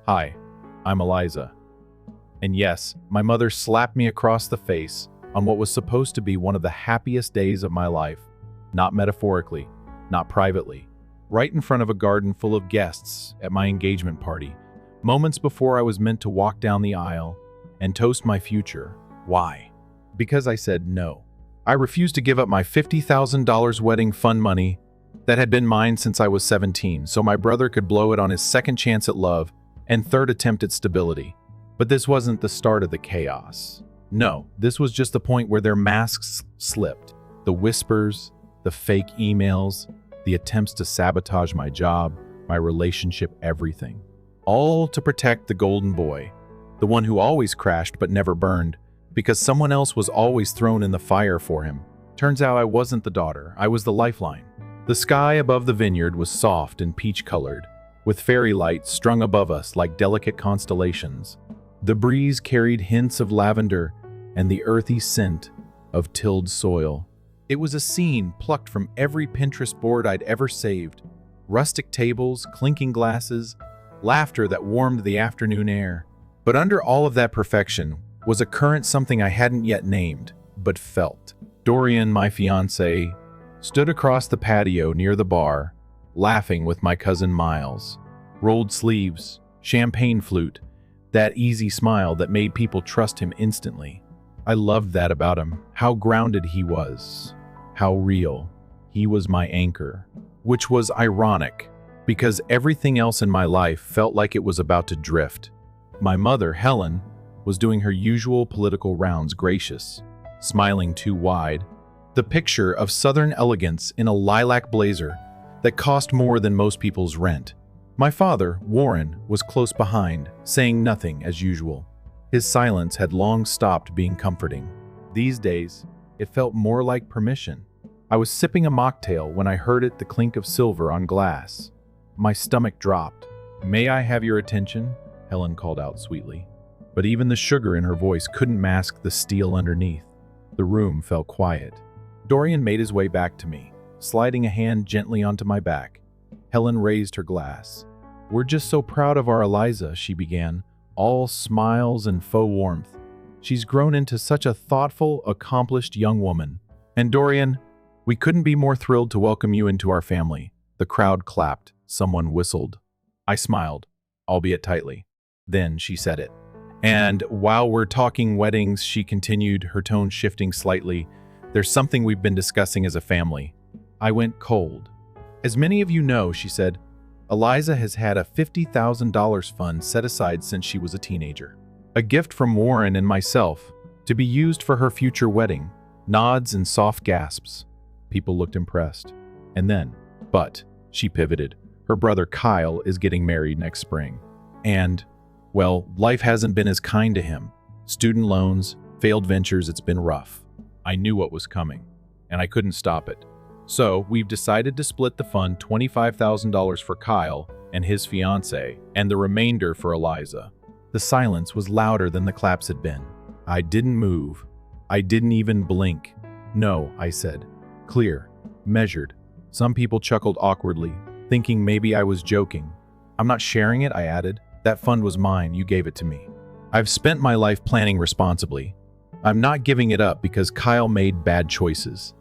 Hi, I'm Eliza. And yes, my mother slapped me across the face on what was supposed to be one of the happiest days of my life. Not metaphorically, not privately. Right in front of a garden full of guests at my engagement party, moments before I was meant to walk down the aisle and toast my future. Why? Because I said no. I refused to give up my $50,000 wedding fund money that had been mine since I was 17, so my brother could blow it on his second chance at love and third attempt at stability. But this wasn't the start of the chaos. No, this was just the point where their masks slipped. The whispers, the fake emails, the attempts to sabotage my job, my relationship, everything. All to protect the golden boy, the one who always crashed but never burned, because someone else was always thrown in the fire for him. Turns out I wasn't the daughter, I was the lifeline. The sky above the vineyard was soft and peach-colored, with fairy lights strung above us like delicate constellations. The breeze carried hints of lavender and the earthy scent of tilled soil. It was a scene plucked from every Pinterest board I'd ever saved. Rustic tables, clinking glasses, laughter that warmed the afternoon air. But under all of that perfection was a current something I hadn't yet named, but felt. Dorian, my fiancé, stood across the patio near the bar, laughing with my cousin Miles. Rolled sleeves, champagne flute, that easy smile that made people trust him instantly. I loved that about him, how grounded he was, how real. He was my anchor, which was ironic, because everything else in my life felt like it was about to drift. My mother, Helen, was doing her usual political rounds, gracious, smiling too wide. The picture of Southern elegance in a lilac blazer that cost more than most people's rent. My father, Warren, was close behind, saying nothing as usual. His silence had long stopped being comforting. These days, it felt more like permission. I was sipping a mocktail when I heard the clink of silver on glass. My stomach dropped. "May I have your attention?" Helen called out sweetly. But even the sugar in her voice couldn't mask the steel underneath. The room fell quiet. Dorian made his way back to me, sliding a hand gently onto my back. Helen raised her glass. "We're just so proud of our Eliza," she began, all smiles and faux warmth. "She's grown into such a thoughtful, accomplished young woman. And Dorian, we couldn't be more thrilled to welcome you into our family." The crowd clapped. Someone whistled. I smiled, albeit tightly. Then she said it. "And while we're talking weddings," she continued, her tone shifting slightly, "there's something we've been discussing as a family." I went cold. "As many of you know," she said, "Eliza has had a $50,000 fund set aside since she was a teenager. A gift from Warren and myself, to be used for her future wedding." Nods and soft gasps. People looked impressed. And then, but, she pivoted, her brother Kyle is getting married next spring. And, well, life hasn't been as kind to him. Student loans, failed ventures, it's been rough. I knew what was coming, and I couldn't stop it. So, we've decided to split the fund, $25,000 for Kyle and his fiancée, and the remainder for Eliza. The silence was louder than the claps had been. I didn't move. I didn't even blink. "No," I said. Clear, measured. Some people chuckled awkwardly, thinking maybe I was joking. "I'm not sharing it," I added. "That fund was mine, you gave it to me. I've spent my life planning responsibly. I'm not giving it up because Kyle made bad choices."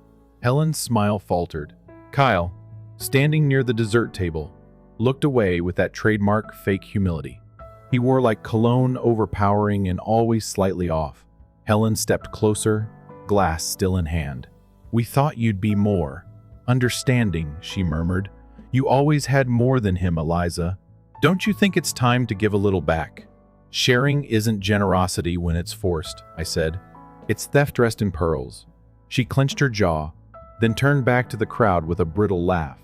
Helen's smile faltered. Kyle, standing near the dessert table, looked away with that trademark fake humility. He wore like cologne, overpowering and always slightly off. Helen stepped closer, glass still in hand. "We thought you'd be more understanding," she murmured. "You always had more than him, Eliza. Don't you think it's time to give a little back?" "Sharing isn't generosity when it's forced," I said. "It's theft dressed in pearls." She clenched her jaw, then turned back to the crowd with a brittle laugh.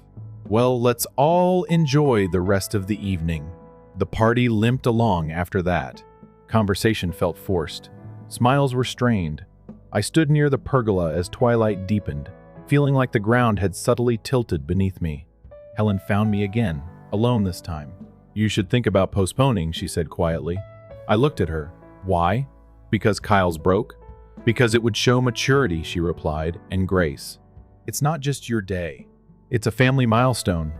"Well, let's all enjoy the rest of the evening." The party limped along after that. Conversation felt forced. Smiles were strained. I stood near the pergola as twilight deepened, feeling like the ground had subtly tilted beneath me. Helen found me again, alone this time. "You should think about postponing," she said quietly. I looked at her. "Why? Because Kyle's broke?" "Because it would show maturity," she replied, "and grace. It's not just your day. It's a family milestone."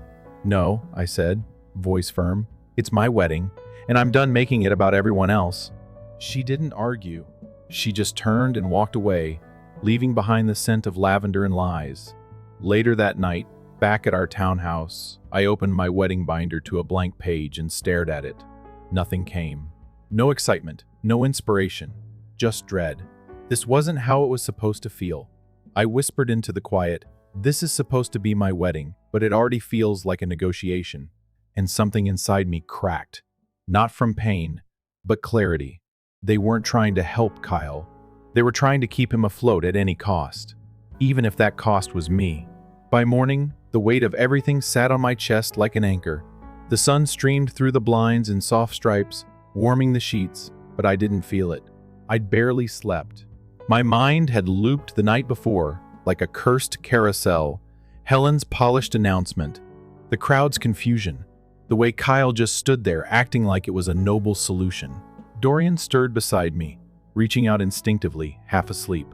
"No," I said, voice firm. "It's my wedding, and I'm done making it about everyone else." She didn't argue. She just turned and walked away, leaving behind the scent of lavender and lies. Later that night, back at our townhouse, I opened my wedding binder to a blank page and stared at it. Nothing came. No excitement, no inspiration, just dread. This wasn't how it was supposed to feel. I whispered into the quiet, "This is supposed to be my wedding, but it already feels like a negotiation." And something inside me cracked. Not from pain, but clarity. They weren't trying to help Kyle. They were trying to keep him afloat at any cost, even if that cost was me. By morning, the weight of everything sat on my chest like an anchor. The sun streamed through the blinds in soft stripes, warming the sheets, but I didn't feel it. I'd barely slept. My mind had looped the night before, like a cursed carousel. Helen's polished announcement, the crowd's confusion, the way Kyle just stood there acting like it was a noble solution. Dorian stirred beside me, reaching out instinctively, half asleep.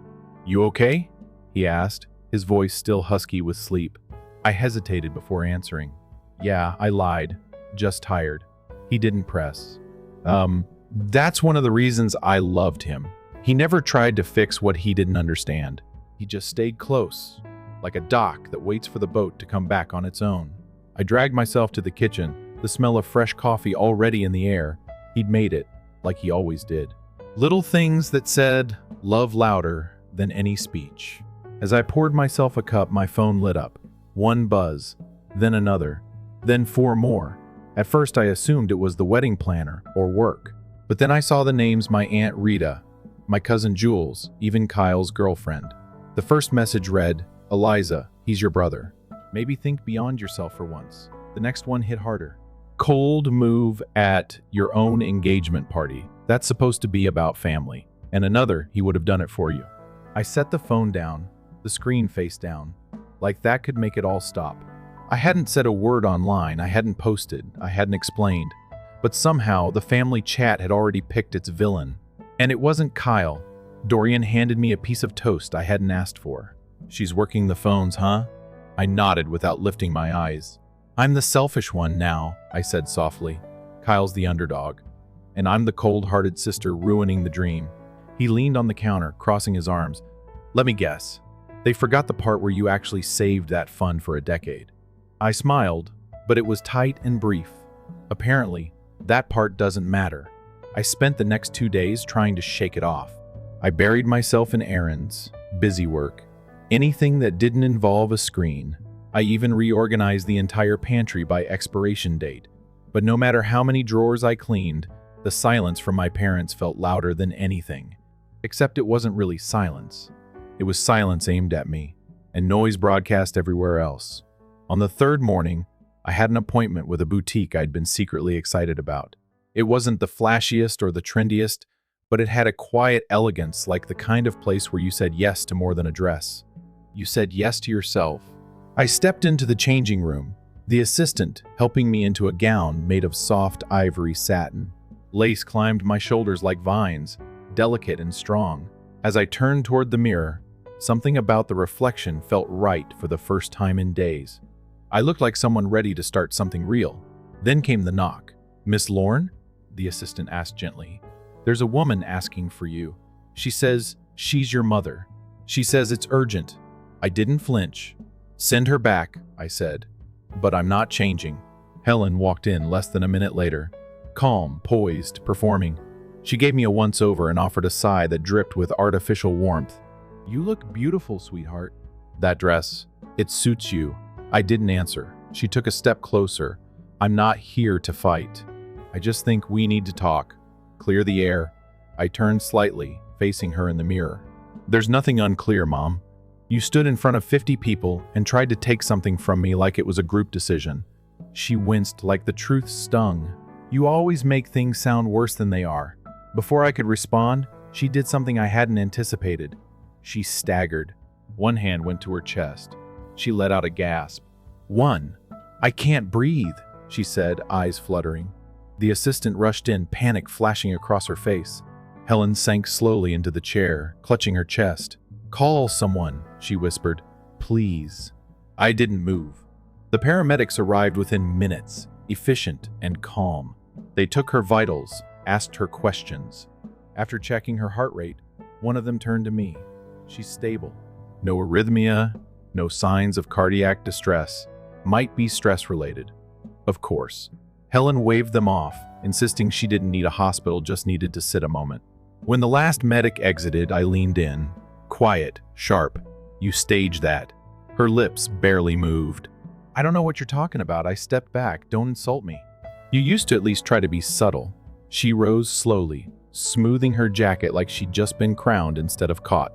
"You okay?" he asked, his voice still husky with sleep. I hesitated before answering. "Yeah, I lied. Just tired." He didn't press. That's one of the reasons I loved him. He never tried to fix what he didn't understand. He just stayed close, like a dock that waits for the boat to come back on its own. I dragged myself to the kitchen, the smell of fresh coffee already in the air. He'd made it, like he always did. Little things that said, "Love louder than any speech." As I poured myself a cup, my phone lit up. One buzz, then another, then 4 more. At first I assumed it was the wedding planner or work. But then I saw the names: my Aunt Rita, my cousin Jules, even Kyle's girlfriend. The first message read, "Eliza, he's your brother. Maybe think beyond yourself for once." The next one hit harder. "Cold move at your own engagement party. That's supposed to be about family." And another, "He would have done it for you." I set the phone down, the screen face down, like that could make it all stop. I hadn't said a word online, I hadn't posted, I hadn't explained. But somehow, the family chat had already picked its villain. And it wasn't Kyle. Dorian handed me a piece of toast I hadn't asked for. "She's working the phones, huh?" I nodded without lifting my eyes. "I'm the selfish one now," I said softly. "Kyle's the underdog. And I'm the cold-hearted sister ruining the dream." He leaned on the counter, crossing his arms. "Let me guess. They forgot the part where you actually saved that fund for a decade." I smiled, but it was tight and brief. Apparently, that part doesn't matter. I spent the next 2 days trying to shake it off. I buried myself in errands, busy work, anything that didn't involve a screen. I even reorganized the entire pantry by expiration date. But no matter how many drawers I cleaned, the silence from my parents felt louder than anything. Except it wasn't really silence. It was silence aimed at me, and noise broadcast everywhere else. On the 3rd morning, I had an appointment with a boutique I'd been secretly excited about. It wasn't the flashiest or the trendiest, but it had a quiet elegance, like the kind of place where you said yes to more than a dress. You said yes to yourself. I stepped into the changing room, the assistant helping me into a gown made of soft ivory satin. Lace climbed my shoulders like vines, delicate and strong. As I turned toward the mirror, something about the reflection felt right for the first time in days. I looked like someone ready to start something real. Then came the knock. "Miss Lorne?" the assistant asked gently. "There's a woman asking for you. She says she's your mother. She says it's urgent." I didn't flinch. "Send her back," I said. But I'm not changing. Helen walked in less than a minute later, calm, poised, performing. She gave me a once-over and offered a sigh that dripped with artificial warmth. "You look beautiful, sweetheart." "That dress, it suits you." I didn't answer. She took a step closer. "I'm not here to fight. I just think we need to talk. Clear the air." I turned slightly, facing her in the mirror. "There's nothing unclear, Mom. You stood in front of 50 people and tried to take something from me like it was a group decision." She winced like the truth stung. "You always make things sound worse than they are." Before I could respond, she did something I hadn't anticipated. She staggered. One hand went to her chest. She let out a gasp. "One. I can't breathe," she said, eyes fluttering. The assistant rushed in, panic flashing across her face. Helen sank slowly into the chair, clutching her chest. "Call someone," she whispered. "Please." I didn't move. The paramedics arrived within minutes, efficient and calm. They took her vitals, asked her questions. After checking her heart rate, one of them turned to me. She's stable. No arrhythmia, no signs of cardiac distress. Might be stress-related. Of course. Helen waved them off, insisting she didn't need a hospital, just needed to sit a moment. When the last medic exited, I leaned in. Quiet, sharp. You staged that. Her lips barely moved. I don't know what you're talking about. I stepped back. Don't insult me. You used to at least try to be subtle. She rose slowly, smoothing her jacket like she'd just been crowned instead of caught.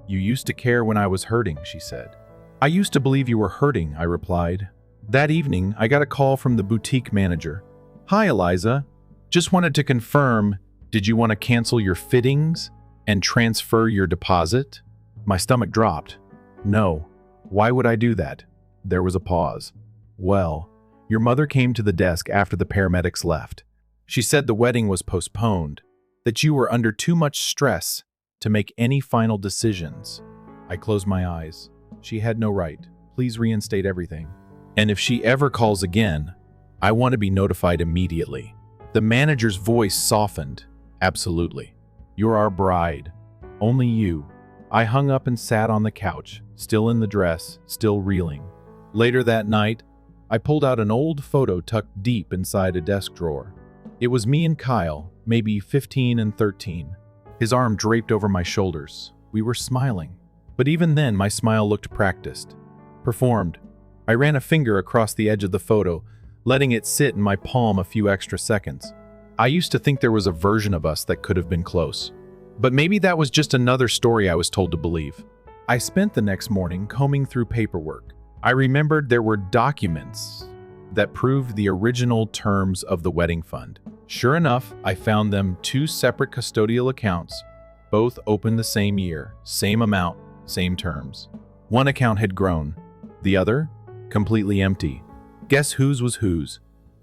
You used to care when I was hurting, she said. I used to believe you were hurting, I replied. That evening, I got a call from the boutique manager. Hi, Eliza. Just wanted to confirm, did you want to cancel your fittings and transfer your deposit? My stomach dropped. No. Why would I do that? There was a pause. Well, your mother came to the desk after the paramedics left. She said the wedding was postponed, that you were under too much stress to make any final decisions. I closed my eyes. She had no right. Please reinstate everything. And if she ever calls again, I want to be notified immediately. The manager's voice softened. Absolutely. You're our bride. Only you. I hung up and sat on the couch, still in the dress, still reeling. Later that night, I pulled out an old photo tucked deep inside a desk drawer. It was me and Kyle, maybe 15 and 13. His arm draped over my shoulders. We were smiling. But even then, my smile looked practiced. Performed. I ran a finger across the edge of the photo, letting it sit in my palm a few extra seconds. I used to think there was a version of us that could have been close. But maybe that was just another story I was told to believe. I spent the next morning combing through paperwork. I remembered there were documents that proved the original terms of the wedding fund. Sure enough, I found them 2 separate custodial accounts, both opened the same year, same amount, same terms. One account had grown, the other, completely empty. Guess whose was whose?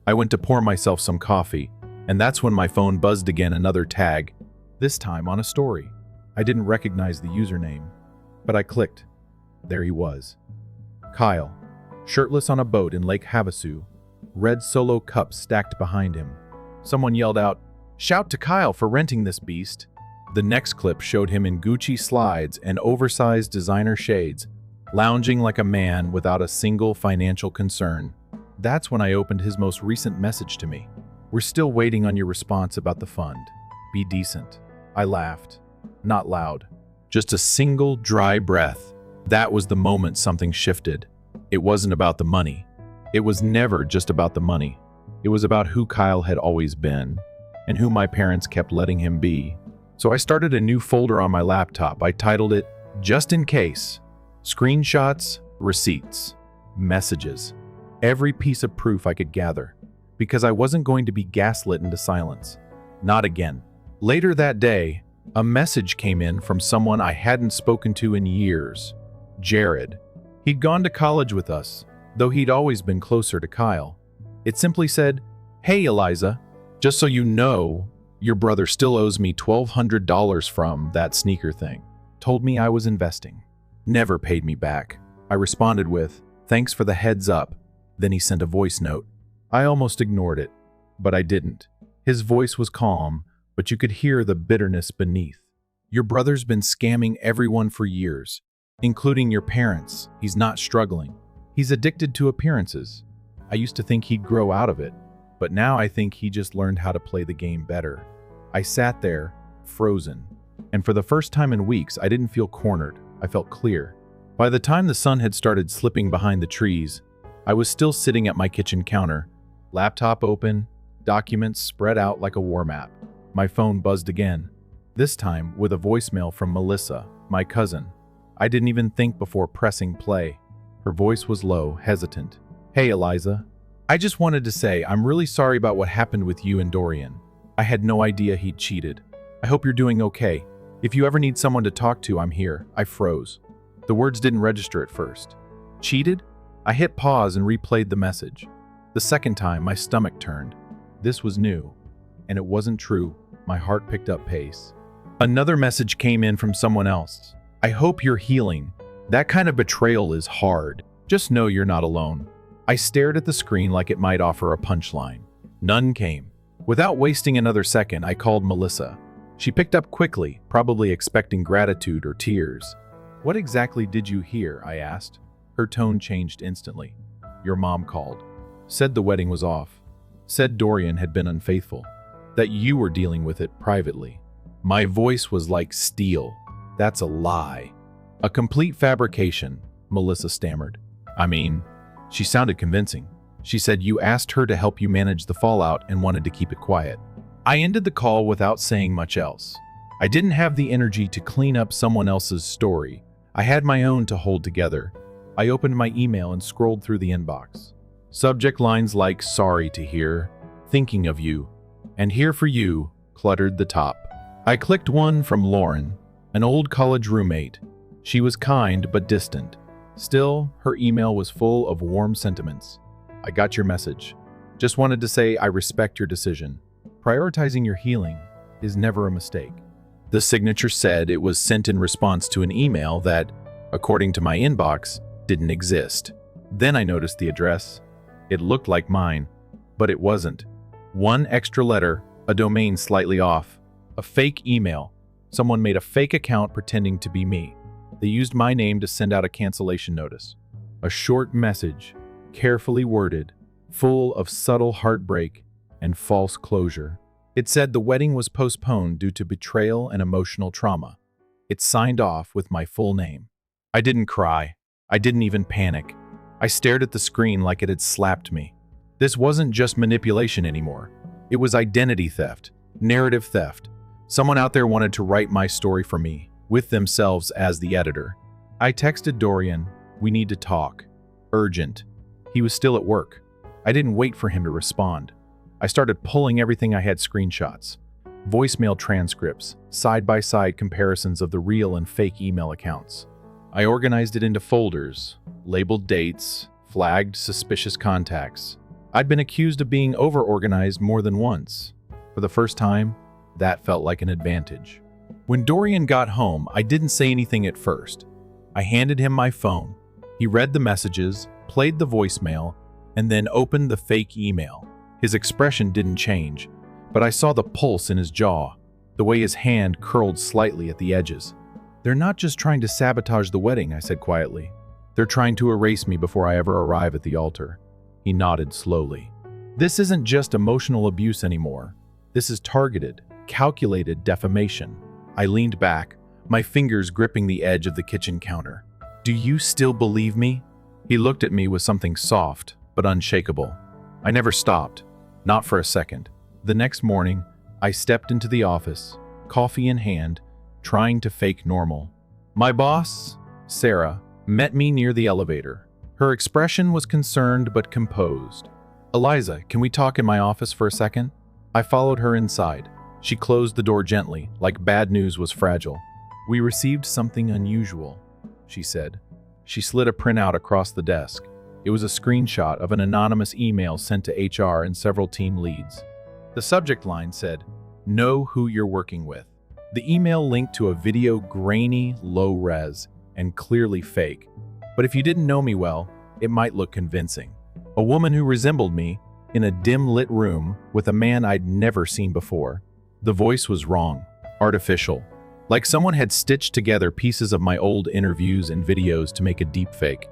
I went to pour myself some coffee, and that's when my phone buzzed again, another tag, this time on a story. I didn't recognize the username, but I clicked. There he was. Kyle, shirtless on a boat in Lake Havasu, red Solo cups stacked behind him. Someone yelled out, "Shout to Kyle for renting this beast." The next clip showed him in Gucci slides and oversized designer shades, lounging like a man without a single financial concern. That's when I opened his most recent message to me. "We're still waiting on your response about the fund. Be decent." I laughed. Not loud. Just a single dry breath. That was the moment something shifted. It wasn't about the money. It was never just about the money. It was about who Kyle had always been, and who my parents kept letting him be. So I started a new folder on my laptop. I titled it, Just in Case. Screenshots, receipts, messages. Every piece of proof I could gather. Because I wasn't going to be gaslit into silence. Not again. Later that day, a message came in from someone I hadn't spoken to in years. Jared. He'd gone to college with us, though he'd always been closer to Kyle. It simply said, "Hey Eliza, just so you know, your brother still owes me $1,200 from that sneaker thing. Told me I was investing. Never paid me back." I responded with, "Thanks for the heads up." Then he sent a voice note. I almost ignored it, but I didn't. His voice was calm, but you could hear the bitterness beneath. "Your brother's been scamming everyone for years, including your parents. He's not struggling. He's addicted to appearances. I used to think he'd grow out of it, but now I think he just learned how to play the game better." I sat there, frozen, and for the first time in weeks, I didn't feel cornered. I felt clear. By the time the sun had started slipping behind the trees, I was still sitting at my kitchen counter, laptop open, documents spread out like a war map. My phone buzzed again, this time with a voicemail from Melissa, my cousin. I didn't even think before pressing play. Her voice was low, hesitant. "Hey, Eliza. I just wanted to say I'm really sorry about what happened with you and Dorian. I had no idea he'd cheated. I hope you're doing okay. If you ever need someone to talk to, I'm here." I froze. The words didn't register at first. Cheated? I hit pause and replayed the message. The second time, my stomach turned. This was new, and it wasn't true. My heart picked up pace. Another message came in from someone else. "I hope you're healing. That kind of betrayal is hard. Just know you're not alone." I stared at the screen like it might offer a punchline. None came. Without wasting another second, I called Melissa. She picked up quickly, probably expecting gratitude or tears. "What exactly did you hear?" I asked. Her tone changed instantly. "Your mom called. Said the wedding was off. Said Dorian had been unfaithful. That you were dealing with it privately." My voice was like steel. "That's a lie. A complete fabrication," Melissa stammered. She sounded convincing. She said you asked her to help you manage the fallout and wanted to keep it quiet. I ended the call without saying much else. I didn't have the energy to clean up someone else's story. I had my own to hold together. I opened my email and scrolled through the inbox. Subject lines like "sorry to hear," "thinking of you," and "here for you" cluttered the top. I clicked one from Lauren, an old college roommate. She was kind but distant. Still, her email was full of warm sentiments. "I got your message. Just wanted to say I respect your decision. Prioritizing your healing is never a mistake." The signature said it was sent in response to an email that, according to my inbox, didn't exist. Then I noticed the address. It looked like mine, but it wasn't. One extra letter, a domain slightly off, a fake email. Someone made a fake account pretending to be me. They used my name to send out a cancellation notice. A short message, carefully worded, full of subtle heartbreak and false closure. It said the wedding was postponed due to betrayal and emotional trauma. It signed off with my full name. I didn't cry. I didn't even panic. I stared at the screen like it had slapped me. This wasn't just manipulation anymore. It was identity theft, narrative theft. Someone out there wanted to write my story for me, with themselves as the editor. I texted Dorian, "We need to talk. Urgent." He was still at work. I didn't wait for him to respond. I started pulling everything I had screenshots, voicemail transcripts, side-by-side comparisons of the real and fake email accounts. I organized it into folders, labeled dates, flagged suspicious contacts. I'd been accused of being over-organized more than once. For the first time, that felt like an advantage. When Dorian got home, I didn't say anything at first. I handed him my phone. He read the messages, played the voicemail, and then opened the fake email. His expression didn't change, but I saw the pulse in his jaw, the way his hand curled slightly at the edges. "They're not just trying to sabotage the wedding," I said quietly. "They're trying to erase me before I ever arrive at the altar." He nodded slowly. "This isn't just emotional abuse anymore. This is targeted, calculated defamation." I leaned back, my fingers gripping the edge of the kitchen counter. "Do you still believe me?" He looked at me with something soft, but unshakable. I never stopped, not for a second. The next morning, I stepped into the office, coffee in hand, trying to fake normal. My boss, Sarah, met me near the elevator. Her expression was concerned but composed. "Eliza, can we talk in my office for a second?" I followed her inside. She closed the door gently, like bad news was fragile. "We received something unusual," she said. She slid a printout across the desk. It was a screenshot of an anonymous email sent to HR and several team leads. The subject line said, "Know who you're working with." The email linked to a video grainy, low-res, and clearly fake. But if you didn't know me well, it might look convincing. A woman who resembled me, in a dim-lit room with a man I'd never seen before. The voice was wrong, artificial, like someone had stitched together pieces of my old interviews and videos to make a deepfake.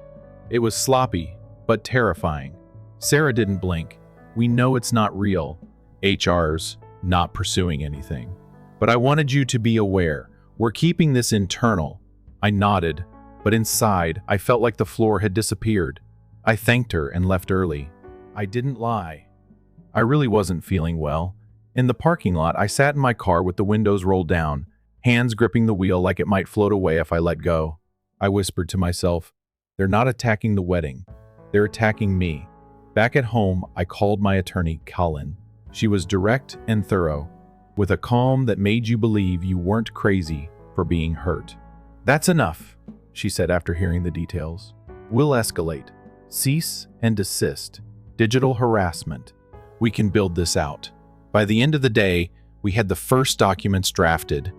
It was sloppy, but terrifying. Sarah didn't blink. "We know it's not real. HR's not pursuing anything. But I wanted you to be aware. We're keeping this internal." I nodded, but inside, I felt like the floor had disappeared. I thanked her and left early. I didn't lie. I really wasn't feeling well. In the parking lot, I sat in my car with the windows rolled down, hands gripping the wheel like it might float away if I let go. I whispered to myself, "They're not attacking the wedding. They're attacking me." Back at home, I called my attorney, Colin. She was direct and thorough, with a calm that made you believe you weren't crazy for being hurt. "That's enough," she said after hearing the details. "We'll escalate. Cease and desist. Digital harassment. We can build this out." By the end of the day, we had the first documents drafted.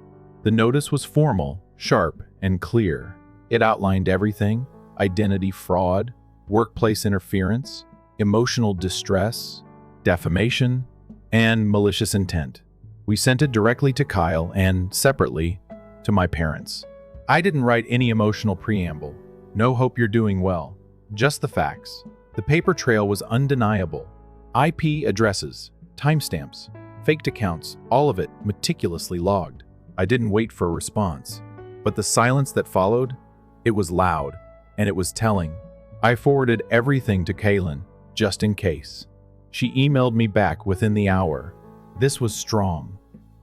The notice was formal, sharp, and clear. It outlined everything: identity fraud, workplace interference, emotional distress, defamation, and malicious intent. We sent it directly to Kyle and, separately, to my parents. I didn't write any emotional preamble. No hope you're doing well. Just the facts. The paper trail was undeniable. IP addresses, timestamps, faked accounts, all of it meticulously logged. I didn't wait for a response. But the silence that followed, it was loud, and it was telling. I forwarded everything to Kaylin, just in case. She emailed me back within the hour. This was strong.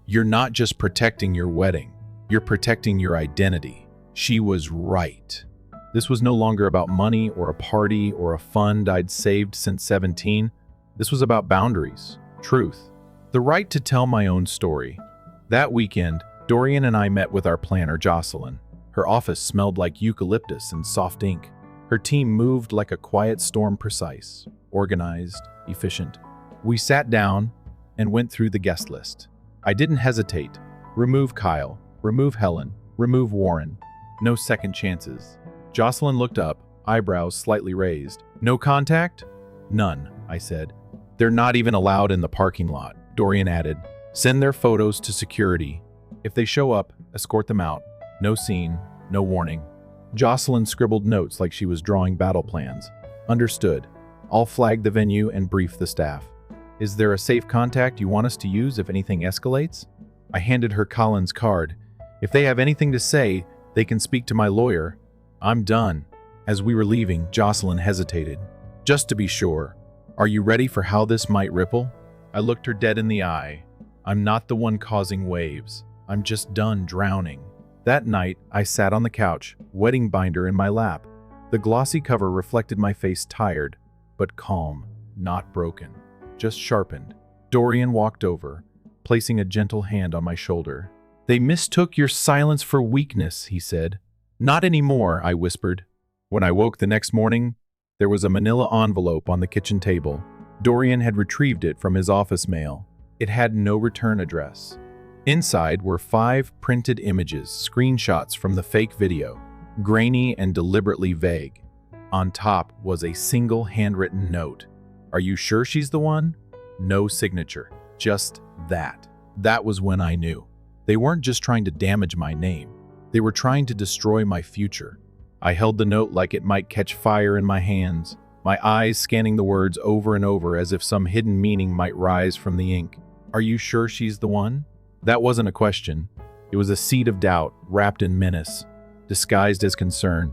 You're not just protecting your wedding, you're protecting your identity. She was right. This was no longer about money or a party or a fund I'd saved since 17. This was about boundaries, truth, the right to tell my own story. That weekend, Dorian and I met with our planner, Jocelyn. Her office smelled like eucalyptus and soft ink. Her team moved like a quiet storm, precise, organized, efficient. We sat down and went through the guest list. I didn't hesitate. Remove Kyle, remove Helen, remove Warren. No second chances. Jocelyn looked up, eyebrows slightly raised. No contact? None, I said. They're not even allowed in the parking lot, Dorian added. Send their photos to security. If they show up, escort them out. No scene, no warning. Jocelyn scribbled notes like she was drawing battle plans. Understood. I'll flag the venue and brief the staff. Is there a safe contact you want us to use if anything escalates? I handed her Colin's card. If they have anything to say, they can speak to my lawyer. I'm done. As we were leaving, Jocelyn hesitated. Just to be sure, are you ready for how this might ripple? I looked her dead in the eye. I'm not the one causing waves. I'm just done drowning. That night, I sat on the couch, wedding binder in my lap. The glossy cover reflected my face, tired, but calm, not broken, just sharpened. Dorian walked over, placing a gentle hand on my shoulder. They mistook your silence for weakness, he said. Not anymore, I whispered. When I woke the next morning, there was a manila envelope on the kitchen table. Dorian had retrieved it from his office mail. It had no return address. Inside were 5 printed images, screenshots from the fake video, grainy and deliberately vague. On top was a single handwritten note. Are you sure she's the one? No signature, just that. That was when I knew. They weren't just trying to damage my name. They were trying to destroy my future. I held the note like it might catch fire in my hands, my eyes scanning the words over and over as if some hidden meaning might rise from the ink. Are you sure she's the one? That wasn't a question. It was a seed of doubt, wrapped in menace, disguised as concern.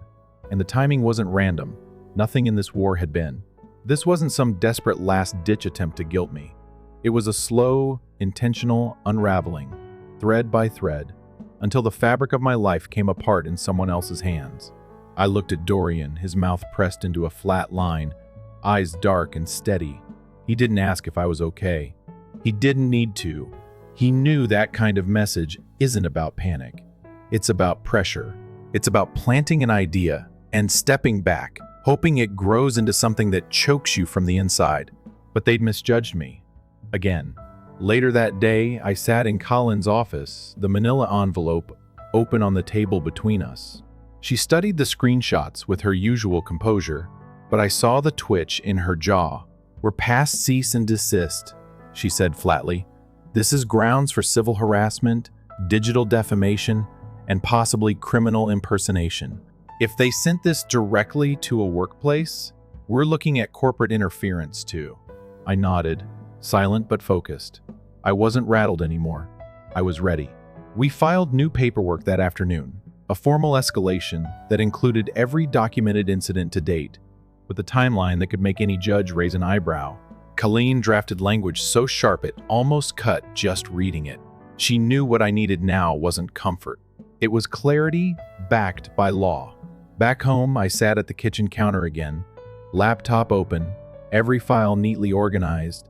And the timing wasn't random. Nothing in this war had been. This wasn't some desperate last-ditch attempt to guilt me. It was a slow, intentional unraveling, thread by thread, until the fabric of my life came apart in someone else's hands. I looked at Dorian, his mouth pressed into a flat line, eyes dark and steady. He didn't ask if I was okay. He didn't need to. He knew that kind of message isn't about panic. It's about pressure. It's about planting an idea and stepping back, hoping it grows into something that chokes you from the inside. But they'd misjudged me. Again. Later that day, I sat in Colin's office, the manila envelope open on the table between us. She studied the screenshots with her usual composure, but I saw the twitch in her jaw. We're past cease and desist, she said flatly. This is grounds for civil harassment, digital defamation, and possibly criminal impersonation. If they sent this directly to a workplace, we're looking at corporate interference too. I nodded, silent but focused. I wasn't rattled anymore. I was ready. We filed new paperwork that afternoon, a formal escalation that included every documented incident to date, with a timeline that could make any judge raise an eyebrow. Colleen drafted language so sharp it almost cut just reading it. She knew what I needed now wasn't comfort. It was clarity backed by law. Back home, I sat at the kitchen counter again, laptop open, every file neatly organized,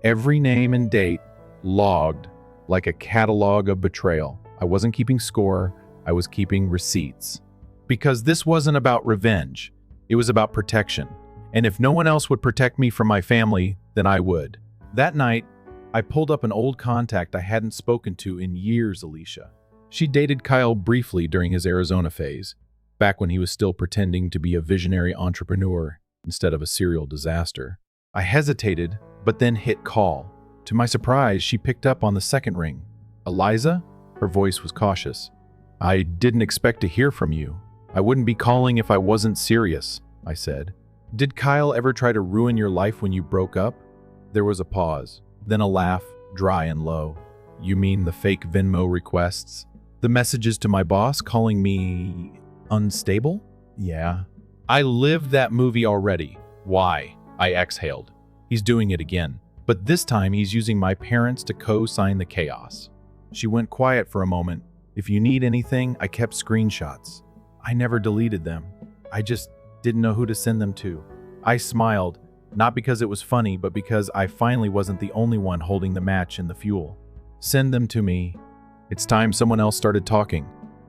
every name and date logged like a catalog of betrayal. I wasn't keeping score, I was keeping receipts. Because this wasn't about revenge, it was about protection. And if no one else would protect me from my family, then I would. That night, I pulled up an old contact I hadn't spoken to in years, Alicia. She dated Kyle briefly during his Arizona phase, back when he was still pretending to be a visionary entrepreneur instead of a serial disaster. I hesitated, but then hit call. To my surprise, she picked up on the second ring. "Eliza?" Her voice was cautious. "I didn't expect to hear from you. I wouldn't be calling if I wasn't serious," I said. "Did Kyle ever try to ruin your life when you broke up?" There was a pause, then a laugh, dry and low. "You mean the fake Venmo requests? The messages to my boss calling me unstable?" "Yeah. I lived that movie already." "Why?" I exhaled. "He's doing it again. But this time he's using my parents to co-sign the chaos." She went quiet for a moment. "If you need anything, I kept screenshots. I never deleted them. I just didn't know who to send them to." I smiled, not because it was funny, but because I finally wasn't the only one holding the match and the fuel. "Send them to me." It's time someone else started talking.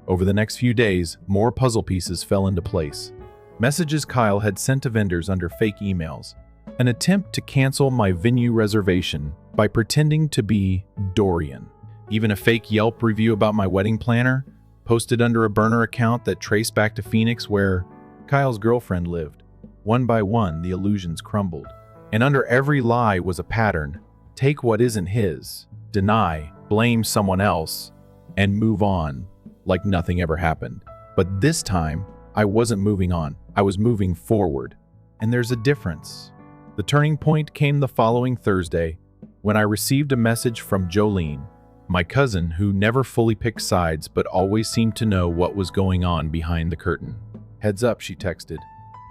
Over the next few days, more puzzle pieces fell into place. Messages Kyle had sent to vendors under fake emails. An attempt to cancel my venue reservation by pretending to be Dorian. Even a fake Yelp review about my wedding planner, posted under a burner account that traced back to Phoenix where Kyle's girlfriend lived. One by one, the illusions crumbled. And under every lie was a pattern. Take what isn't his, deny, blame someone else, and move on like nothing ever happened. But this time, I wasn't moving on. I was moving forward. And there's a difference. The turning point came the following Thursday when I received a message from Jolene, my cousin who never fully picked sides but always seemed to know what was going on behind the curtain. "Heads up," she texted.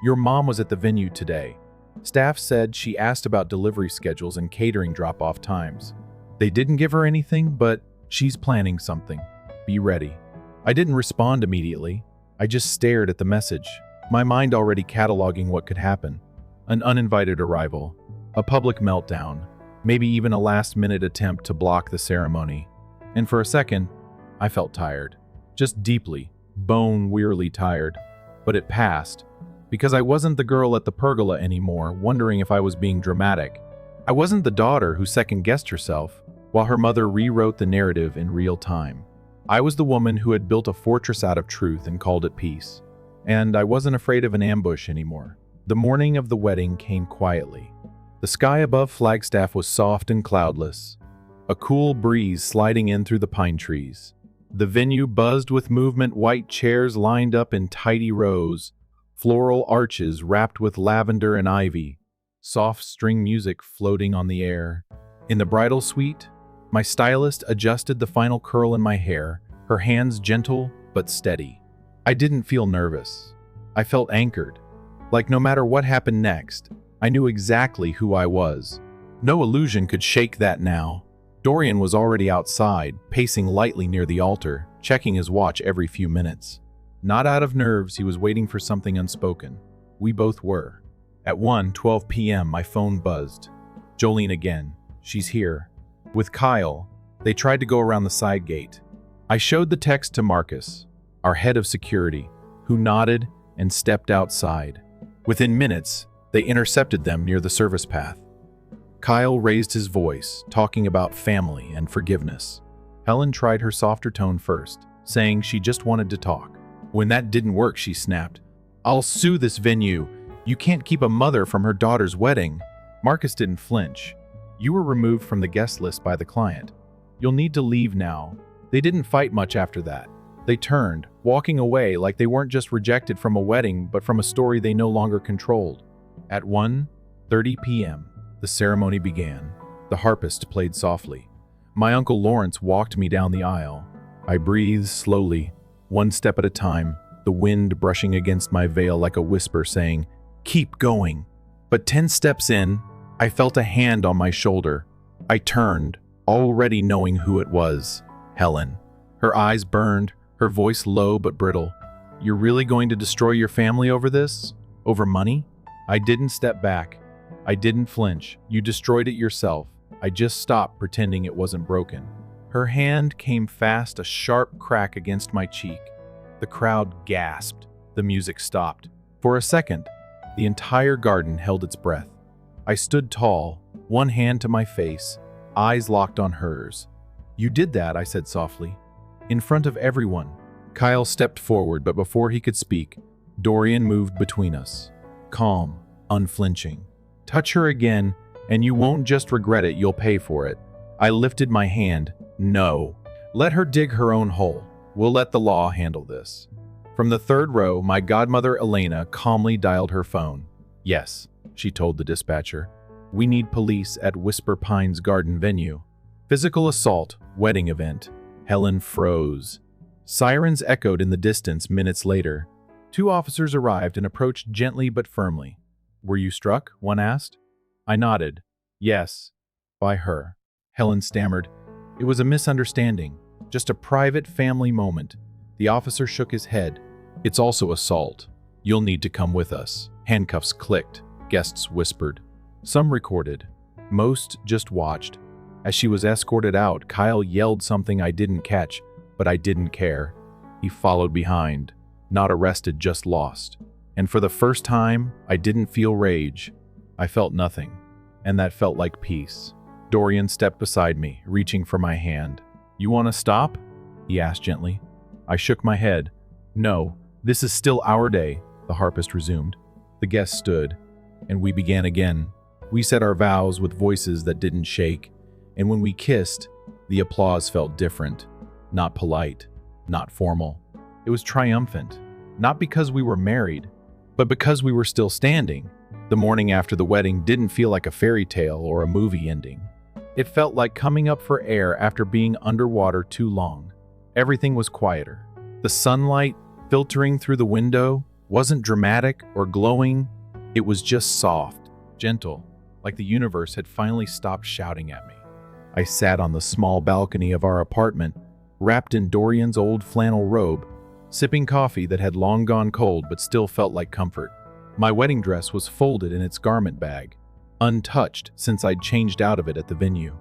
"Your mom was at the venue today. Staff said she asked about delivery schedules and catering drop-off times. They didn't give her anything, but she's planning something. Be ready." I didn't respond immediately. I just stared at the message, my mind already cataloging what could happen. An uninvited arrival, a public meltdown, maybe even a last-minute attempt to block the ceremony. And for a second, I felt tired. Just deeply, bone-wearily tired. But it passed, because I wasn't the girl at the pergola anymore, wondering if I was being dramatic. I wasn't the daughter who second-guessed herself, while her mother rewrote the narrative in real time. I was the woman who had built a fortress out of truth and called it peace. And I wasn't afraid of an ambush anymore. The morning of the wedding came quietly. The sky above Flagstaff was soft and cloudless, a cool breeze sliding in through the pine trees. The venue buzzed with movement, white chairs lined up in tidy rows, floral arches wrapped with lavender and ivy, soft string music floating on the air. In the bridal suite, my stylist adjusted the final curl in my hair, her hands gentle but steady. I didn't feel nervous. I felt anchored. Like no matter what happened next, I knew exactly who I was. No illusion could shake that now. Dorian was already outside, pacing lightly near the altar, checking his watch every few minutes. Not out of nerves, he was waiting for something unspoken. We both were. At 1:12 p.m., my phone buzzed. Jolene again. She's here. With Kyle, they tried to go around the side gate. I showed the text to Marcus, our head of security, who nodded and stepped outside. Within minutes, they intercepted them near the service path. Kyle raised his voice, talking about family and forgiveness. Helen tried her softer tone first, saying she just wanted to talk. When that didn't work, she snapped, "I'll sue this venue. You can't keep a mother from her daughter's wedding." Marcus didn't flinch. "You were removed from the guest list by the client. You'll need to leave now." They didn't fight much after that. They turned, walking away like they weren't just rejected from a wedding, but from a story they no longer controlled. At 1:30 p.m., the ceremony began. The harpist played softly. My Uncle Lawrence walked me down the aisle. I breathed slowly, one step at a time, the wind brushing against my veil like a whisper saying, "Keep going." But 10 steps in, I felt a hand on my shoulder. I turned, already knowing who it was. Helen. Her eyes burned, her voice low but brittle. "You're really going to destroy your family over this? Over money?" I didn't step back. I didn't flinch. "You destroyed it yourself." I just stopped pretending it wasn't broken. Her hand came fast, a sharp crack against my cheek. The crowd gasped. The music stopped. For a second, the entire garden held its breath. I stood tall, one hand to my face, eyes locked on hers. "You did that," I said softly. "In front of everyone." Kyle stepped forward, but before he could speak, Dorian moved between us. Calm, unflinching. "Touch her again, And you won't just regret it, you'll pay for it. I lifted my hand. No. Let her dig her own hole. We'll let the law handle this. From the third row, my godmother Elena calmly dialed her phone. Yes, she told the dispatcher. We need police at Whisper Pines Garden venue. Physical assault, wedding event. Helen froze. Sirens echoed in the distance minutes later. 2 officers arrived and approached gently but firmly. Were you struck? One asked. I nodded. Yes. By her. Helen stammered. It was a misunderstanding. Just a private family moment. The officer shook his head. It's also assault. You'll need to come with us. Handcuffs clicked. Guests whispered. Some recorded. Most just watched. As she was escorted out, Kyle yelled something I didn't catch, but I didn't care. He followed behind. Not arrested, just lost. And for the first time, I didn't feel rage. I felt nothing. And that felt like peace. Dorian stepped beside me, reaching for my hand. You want to stop? He asked gently. I shook my head. No, this is still our day, the harpist resumed. The guests stood, and we began again. We said our vows with voices that didn't shake, and when we kissed, the applause felt different. Not polite, not formal. It was triumphant, not because we were married, but because we were still standing. The morning after the wedding didn't feel like a fairy tale or a movie ending. It felt like coming up for air after being underwater too long. Everything was quieter. The sunlight, filtering through the window, wasn't dramatic or glowing. It was just soft, gentle, like the universe had finally stopped shouting at me. I sat on the small balcony of our apartment, wrapped in Dorian's old flannel robe, sipping coffee that had long gone cold but still felt like comfort. My wedding dress was folded in its garment bag, untouched since I'd changed out of it at the venue.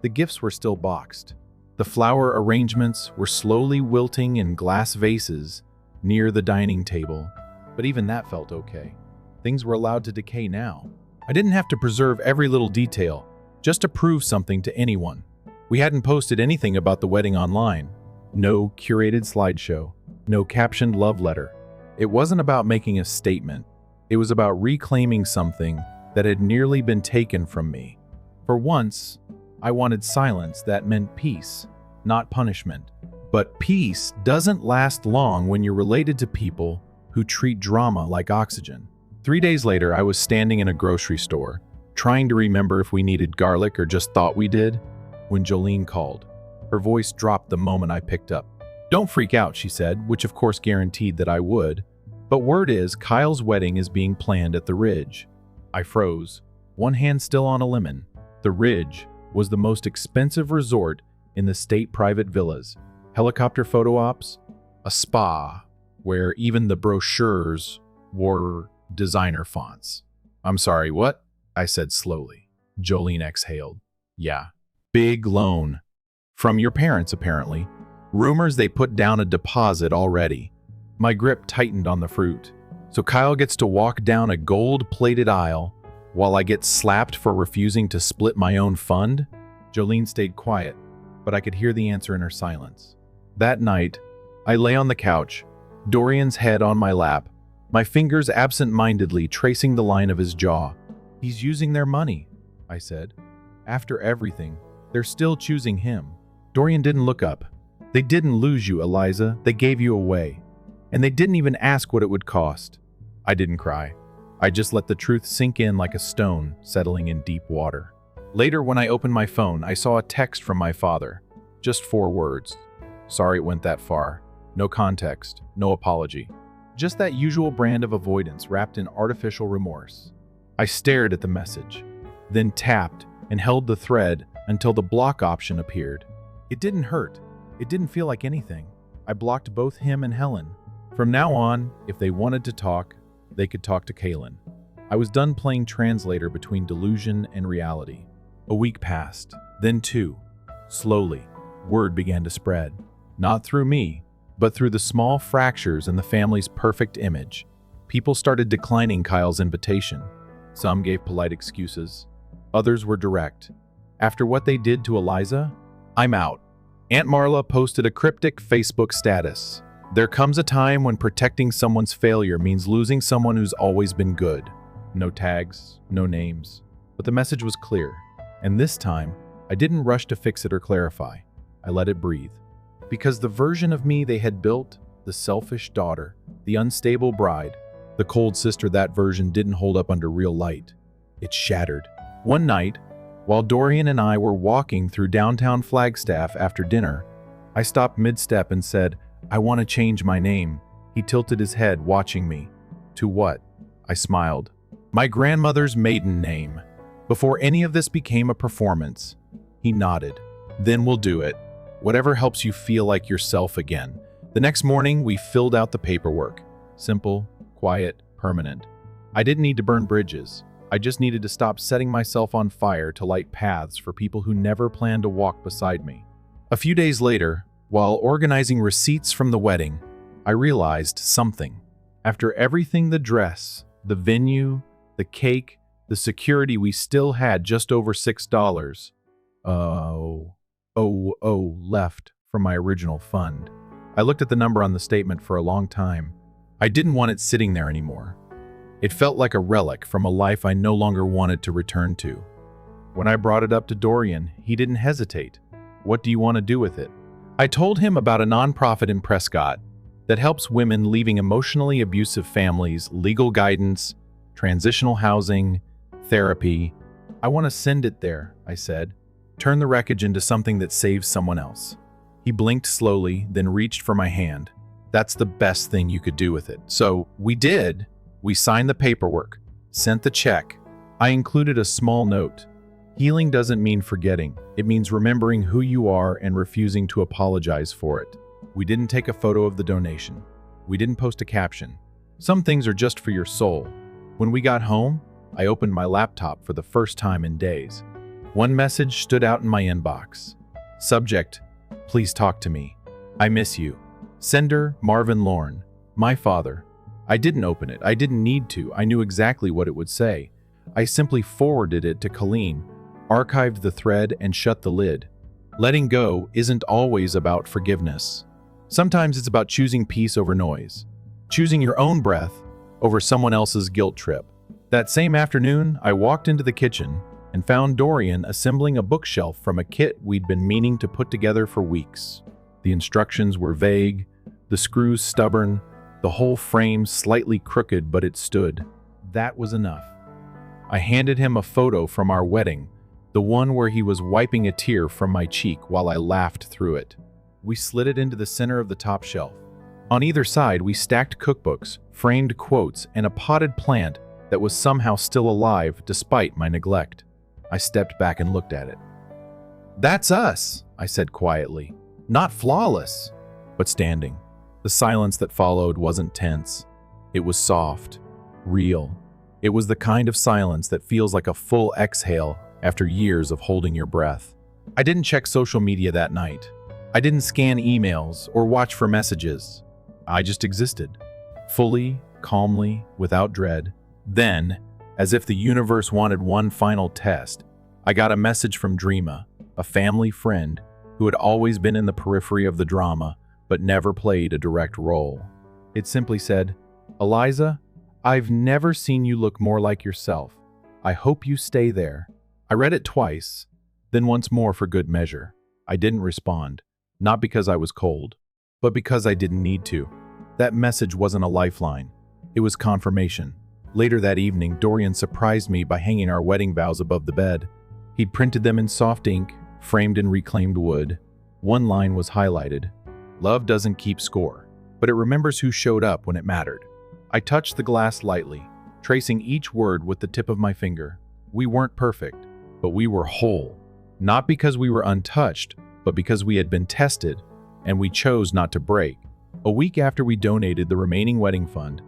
The gifts were still boxed. The flower arrangements were slowly wilting in glass vases near the dining table, but even that felt okay. Things were allowed to decay now. I didn't have to preserve every little detail, just to prove something to anyone. We hadn't posted anything about the wedding online. No curated slideshow, no captioned love letter. It wasn't about making a statement. It was about reclaiming something that had nearly been taken from me. For once, I wanted silence that meant peace, not punishment. But peace doesn't last long when you're related to people who treat drama like oxygen. 3 days later, I was standing in a grocery store, trying to remember if we needed garlic or just thought we did, when Jolene called. Her voice dropped the moment I picked up. Don't freak out, she said, which of course guaranteed that I would. But word is Kyle's wedding is being planned at the Ridge. I froze, one hand still on a lemon. The Ridge was the most expensive resort in the state private villas. Helicopter photo ops, a spa where even the brochures wore designer fonts. I'm sorry, what? I said slowly. Jolene exhaled. Yeah. Big loan. From your parents, apparently. Rumors they put down a deposit already. My grip tightened on the fruit. So Kyle gets to walk down a gold-plated aisle while I get slapped for refusing to split my own fund? Jolene stayed quiet, but I could hear the answer in her silence. That night, I lay on the couch, Dorian's head on my lap, my fingers absent-mindedly tracing the line of his jaw. He's using their money, I said. After everything, they're still choosing him. Dorian didn't look up. They didn't lose you, Eliza. They gave you away. And they didn't even ask what it would cost. I didn't cry. I just let the truth sink in like a stone settling in deep water. Later, when I opened my phone, I saw a text from my father. Just 4 words. Sorry it went that far. No context, no apology. Just that usual brand of avoidance wrapped in artificial remorse. I stared at the message, then tapped and held the thread until the block option appeared. It didn't hurt. It didn't feel like anything. I blocked both him and Helen. From now on, if they wanted to talk, they could talk to Kaylin. I was done playing translator between delusion and reality. A week passed, then 2. Slowly, word began to spread. Not through me, but through the small fractures in the family's perfect image. People started declining Kyle's invitation. Some gave polite excuses. Others were direct. After what they did to Eliza, I'm out. Aunt Marla posted a cryptic Facebook status. There comes a time when protecting someone's failure means losing someone who's always been good. No tags, no names. But the message was clear, and this time, I didn't rush to fix it or clarify. I let it breathe. Because the version of me they had built, the selfish daughter, the unstable bride, the cold sister, that version didn't hold up under real light. It shattered. One night, while Dorian and I were walking through downtown Flagstaff after dinner, I stopped mid-step and said, "I want to change my name." He tilted his head, watching me. "To what?" I smiled. "My grandmother's maiden name. Before any of this became a performance." He nodded. "Then we'll do it. Whatever helps you feel like yourself again." The next morning, we filled out the paperwork. Simple, quiet, permanent. I didn't need to burn bridges. I just needed to stop setting myself on fire to light paths for people who never planned to walk beside me. A few days later, while organizing receipts from the wedding, I realized something. After everything, the dress, the venue, the cake, the security, we still had just over $6 left from my original fund. I looked at the number on the statement for a long time. I didn't want it sitting there anymore. It felt like a relic from a life I no longer wanted to return to. When I brought it up to Dorian, he didn't hesitate. "What do you want to do with it?" I told him about a nonprofit in Prescott that helps women leaving emotionally abusive families, legal guidance, transitional housing, therapy. "I want to send it there," I said. "Turn the wreckage into something that saves someone else." He blinked slowly, then reached for my hand. "That's the best thing you could do with it." So we did. We signed the paperwork, sent the check. I included a small note. Healing doesn't mean forgetting. It means remembering who you are and refusing to apologize for it. We didn't take a photo of the donation. We didn't post a caption. Some things are just for your soul. When we got home, I opened my laptop for the first time in days. One message stood out in my inbox. Subject: "Please talk to me. I miss you." Sender: Marvin Lorne, my father. I didn't open it. I didn't need to. I knew exactly what it would say. I simply forwarded it to Colleen, archived the thread, and shut the lid. Letting go isn't always about forgiveness. Sometimes it's about choosing peace over noise, choosing your own breath over someone else's guilt trip. That same afternoon, I walked into the kitchen and found Dorian assembling a bookshelf from a kit we'd been meaning to put together for weeks. The instructions were vague, the screws stubborn, the whole frame slightly crooked, but it stood. That was enough. I handed him a photo from our wedding, the one where he was wiping a tear from my cheek while I laughed through it. We slid it into the center of the top shelf. On either side, we stacked cookbooks, framed quotes, and a potted plant that was somehow still alive despite my neglect. I stepped back and looked at it. "That's us," I said quietly. "Not flawless, but standing." The silence that followed wasn't tense. It was soft, real. It was the kind of silence that feels like a full exhale after years of holding your breath. I didn't check social media that night. I didn't scan emails or watch for messages. I just existed, fully, calmly, without dread. Then, as if the universe wanted one final test, I got a message from Dreama, a family friend who had always been in the periphery of the drama but never played a direct role. It simply said, "Eliza, I've never seen you look more like yourself. I hope you stay there." I read it twice, then once more for good measure. I didn't respond, not because I was cold, but because I didn't need to. That message wasn't a lifeline. It was confirmation. Later that evening, Dorian surprised me by hanging our wedding vows above the bed. He'd printed them in soft ink, framed in reclaimed wood. One line was highlighted. "Love doesn't keep score, but it remembers who showed up when it mattered." I touched the glass lightly, tracing each word with the tip of my finger. We weren't perfect, but we were whole. Not because we were untouched, but because we had been tested, and we chose not to break. A week after we donated the remaining wedding fund,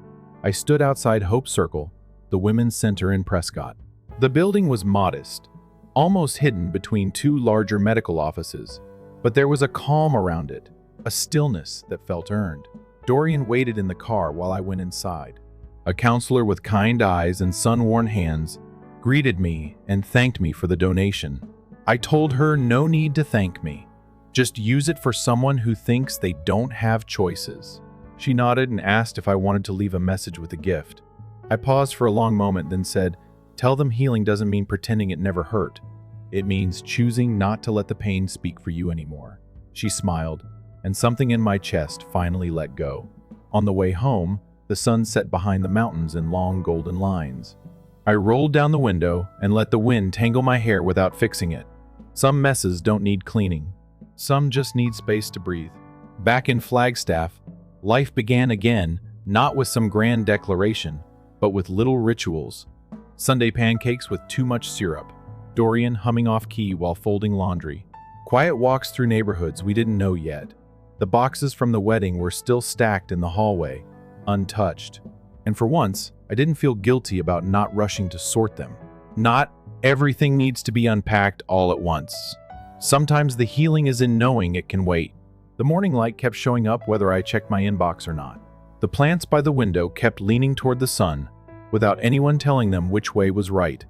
I stood outside Hope Circle, the women's center in Prescott. The building was modest, almost hidden between two larger medical offices, but there was a calm around it, a stillness that felt earned. Dorian waited in the car while I went inside. A counselor with kind eyes and sun-worn hands greeted me and thanked me for the donation. I told her no need to thank me. Just use it for someone who thinks they don't have choices. She nodded and asked if I wanted to leave a message with a gift. I paused for a long moment, then said, Tell them healing doesn't mean pretending it never hurt. It means choosing not to let the pain speak for you anymore. She smiled, and something in my chest finally let go. On the way home, the sun set behind the mountains in long golden lines. I rolled down the window and let the wind tangle my hair without fixing it. Some messes don't need cleaning. Some just need space to breathe. Back in Flagstaff, life began again, not with some grand declaration, but with little rituals. Sunday pancakes with too much syrup. Dorian humming off key while folding laundry. Quiet walks through neighborhoods we didn't know yet. The boxes from the wedding were still stacked in the hallway, untouched. And for once, I didn't feel guilty about not rushing to sort them. Not everything needs to be unpacked all at once. Sometimes the healing is in knowing it can wait. The morning light kept showing up whether I checked my inbox or not. The plants by the window kept leaning toward the sun, without anyone telling them which way was right.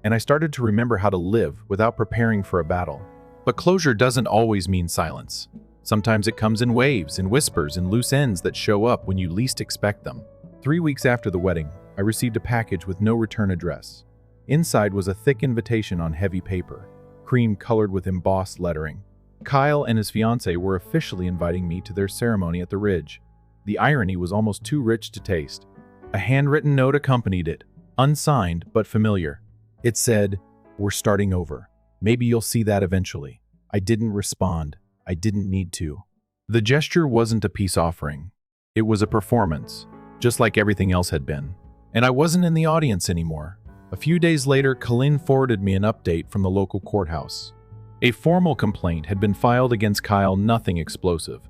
And I started to remember how to live without preparing for a battle. But closure doesn't always mean silence. Sometimes it comes in waves, in whispers, in loose ends that show up when you least expect them. 3 weeks after the wedding, I received a package with no return address. Inside was a thick invitation on heavy paper, cream-colored with embossed lettering. Kyle and his fiancée were officially inviting me to their ceremony at the Ridge. The irony was almost too rich to taste. A handwritten note accompanied it, unsigned but familiar. It said, "We're starting over. Maybe you'll see that eventually." I didn't respond. I didn't need to. The gesture wasn't a peace offering. It was a performance, just like everything else had been. And I wasn't in the audience anymore. A few days later, Colleen forwarded me an update from the local courthouse. A formal complaint had been filed against Kyle, nothing explosive.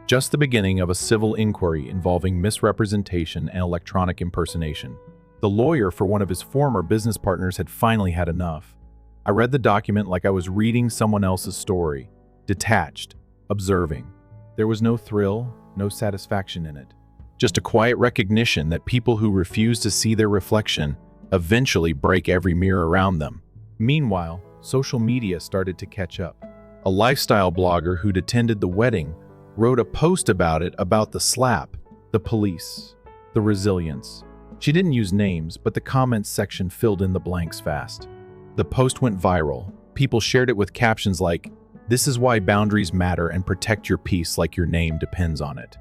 Just the beginning of a civil inquiry involving misrepresentation and electronic impersonation. The lawyer for one of his former business partners had finally had enough. I read the document like I was reading someone else's story, detached, observing. There was no thrill, no satisfaction in it. Just a quiet recognition that people who refuse to see their reflection eventually break every mirror around them. Meanwhile, social media started to catch up. A lifestyle blogger who'd attended the wedding wrote a post about it, about the slap, the police, the resilience. She didn't use names, but the comments section filled in the blanks fast. The post went viral. People shared it with captions like, "This is why boundaries matter, and protect your peace like your name depends on it."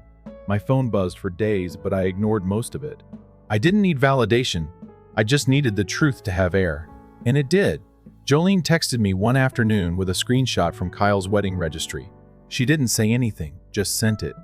My phone buzzed for days, but I ignored most of it. I didn't need validation. I just needed the truth to have air. And it did. Jolene texted me one afternoon with a screenshot from Kyle's wedding registry. She didn't say anything, just sent it.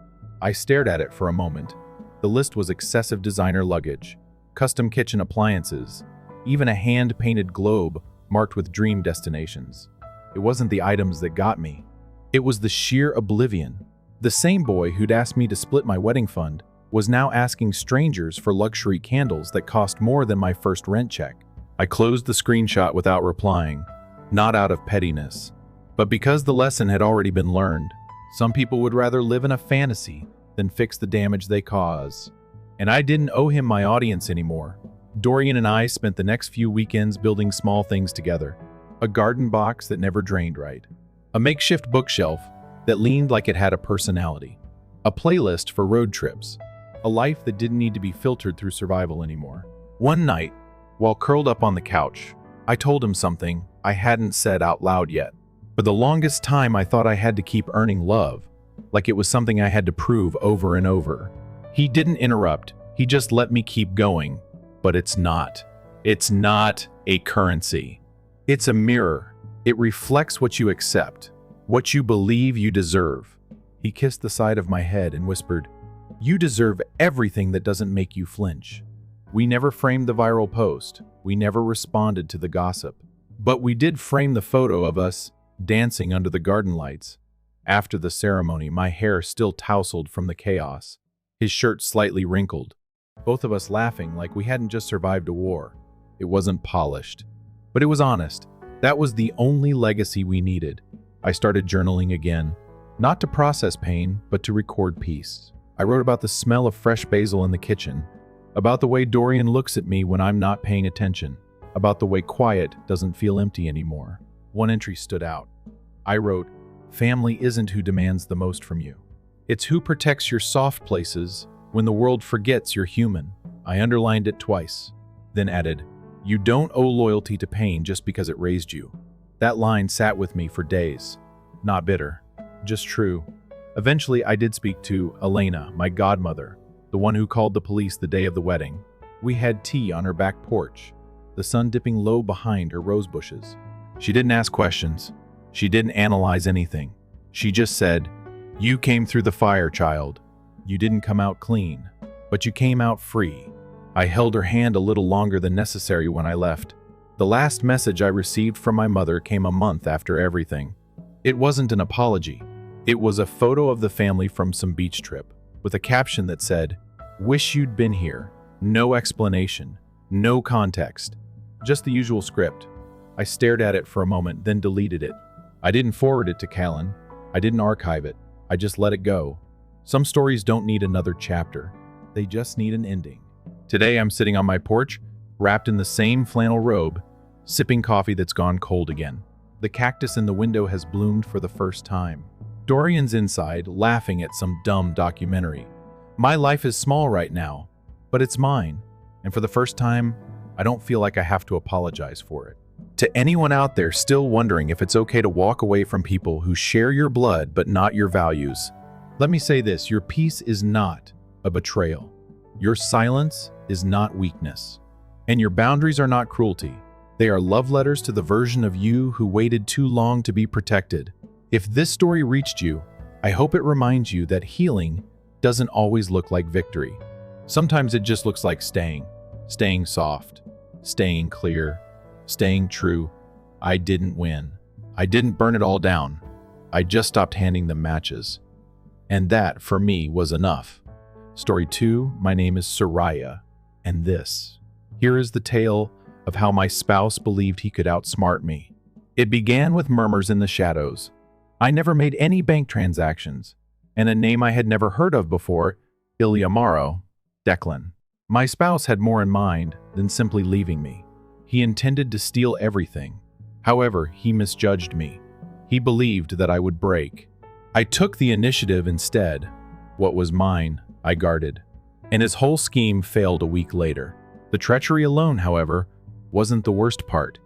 I stared at it for a moment. The list was excessive designer luggage, custom kitchen appliances, even a hand-painted globe marked with dream destinations. It wasn't the items that got me. It was the sheer oblivion. The same boy who'd asked me to split my wedding fund was now asking strangers for luxury candles that cost more than my first rent check. I closed the screenshot without replying, not out of pettiness, but because the lesson had already been learned. Some people would rather live in a fantasy than fix the damage they cause. And I didn't owe him my audience anymore. Dorian and I spent the next few weekends building small things together. A garden box that never drained right. A makeshift bookshelf that leaned like it had a personality. A playlist for road trips. A life that didn't need to be filtered through survival anymore. One night, while curled up on the couch, I told him something I hadn't said out loud yet. For the longest time, I thought I had to keep earning love, like it was something I had to prove over and over. He didn't interrupt, he just let me keep going. But it's not. It's not a currency. It's a mirror. It reflects what you accept, what you believe you deserve. He kissed the side of my head and whispered, "You deserve everything that doesn't make you flinch." We never framed the viral post. We never responded to the gossip. But we did frame the photo of us dancing under the garden lights. After the ceremony, my hair still tousled from the chaos, his shirt slightly wrinkled. Both of us laughing like we hadn't just survived a war. It wasn't polished, but it was honest. That was the only legacy we needed. I started journaling again, not to process pain, but to record peace. I wrote about the smell of fresh basil in the kitchen, about the way Dorian looks at me when I'm not paying attention, about the way quiet doesn't feel empty anymore. One entry stood out. I wrote, "Family isn't who demands the most from you. It's who protects your soft places when the world forgets you're human." I underlined it twice, then added, You don't owe loyalty to pain just because it raised you. That line sat with me for days. Not bitter, just true. Eventually, I did speak to Elena, my godmother, the one who called the police the day of the wedding. We had tea on her back porch, the sun dipping low behind her rose bushes. She didn't ask questions. She didn't analyze anything. She just said, "You came through the fire, child. You didn't come out clean, but you came out free." I held her hand a little longer than necessary when I left. The last message I received from my mother came a month after everything. It wasn't an apology. It was a photo of the family from some beach trip, with a caption that said, "Wish you'd been here." No explanation, no context, just the usual script. I stared at it for a moment, then deleted it. I didn't forward it to Callan. I didn't archive it. I just let it go. Some stories don't need another chapter. They just need an ending. Today I'm sitting on my porch, wrapped in the same flannel robe, sipping coffee that's gone cold again. The cactus in the window has bloomed for the first time. Dorian's inside, laughing at some dumb documentary. My life is small right now, but it's mine, and for the first time, I don't feel like I have to apologize for it. To anyone out there still wondering if it's okay to walk away from people who share your blood but not your values, let me say this: your peace is not a betrayal. Your silence is not weakness. And your boundaries are not cruelty. They are love letters to the version of you who waited too long to be protected. If this story reached you, I hope it reminds you that healing doesn't always look like victory. Sometimes it just looks like staying soft, staying clear, staying true. I didn't win. I didn't burn it all down. I just stopped handing them matches. And that, for me, was enough. Story 2, my name is Soraya, and here is the tale of how my spouse believed he could outsmart me. It began with murmurs in the shadows. I never made any bank transactions, and a name I had never heard of before, Iliamaro, Declan. My spouse had more in mind than simply leaving me. He intended to steal everything. However, he misjudged me. He believed that I would break. I took the initiative instead. What was mine, I guarded. And his whole scheme failed a week later. The treachery alone, however, wasn't the worst part.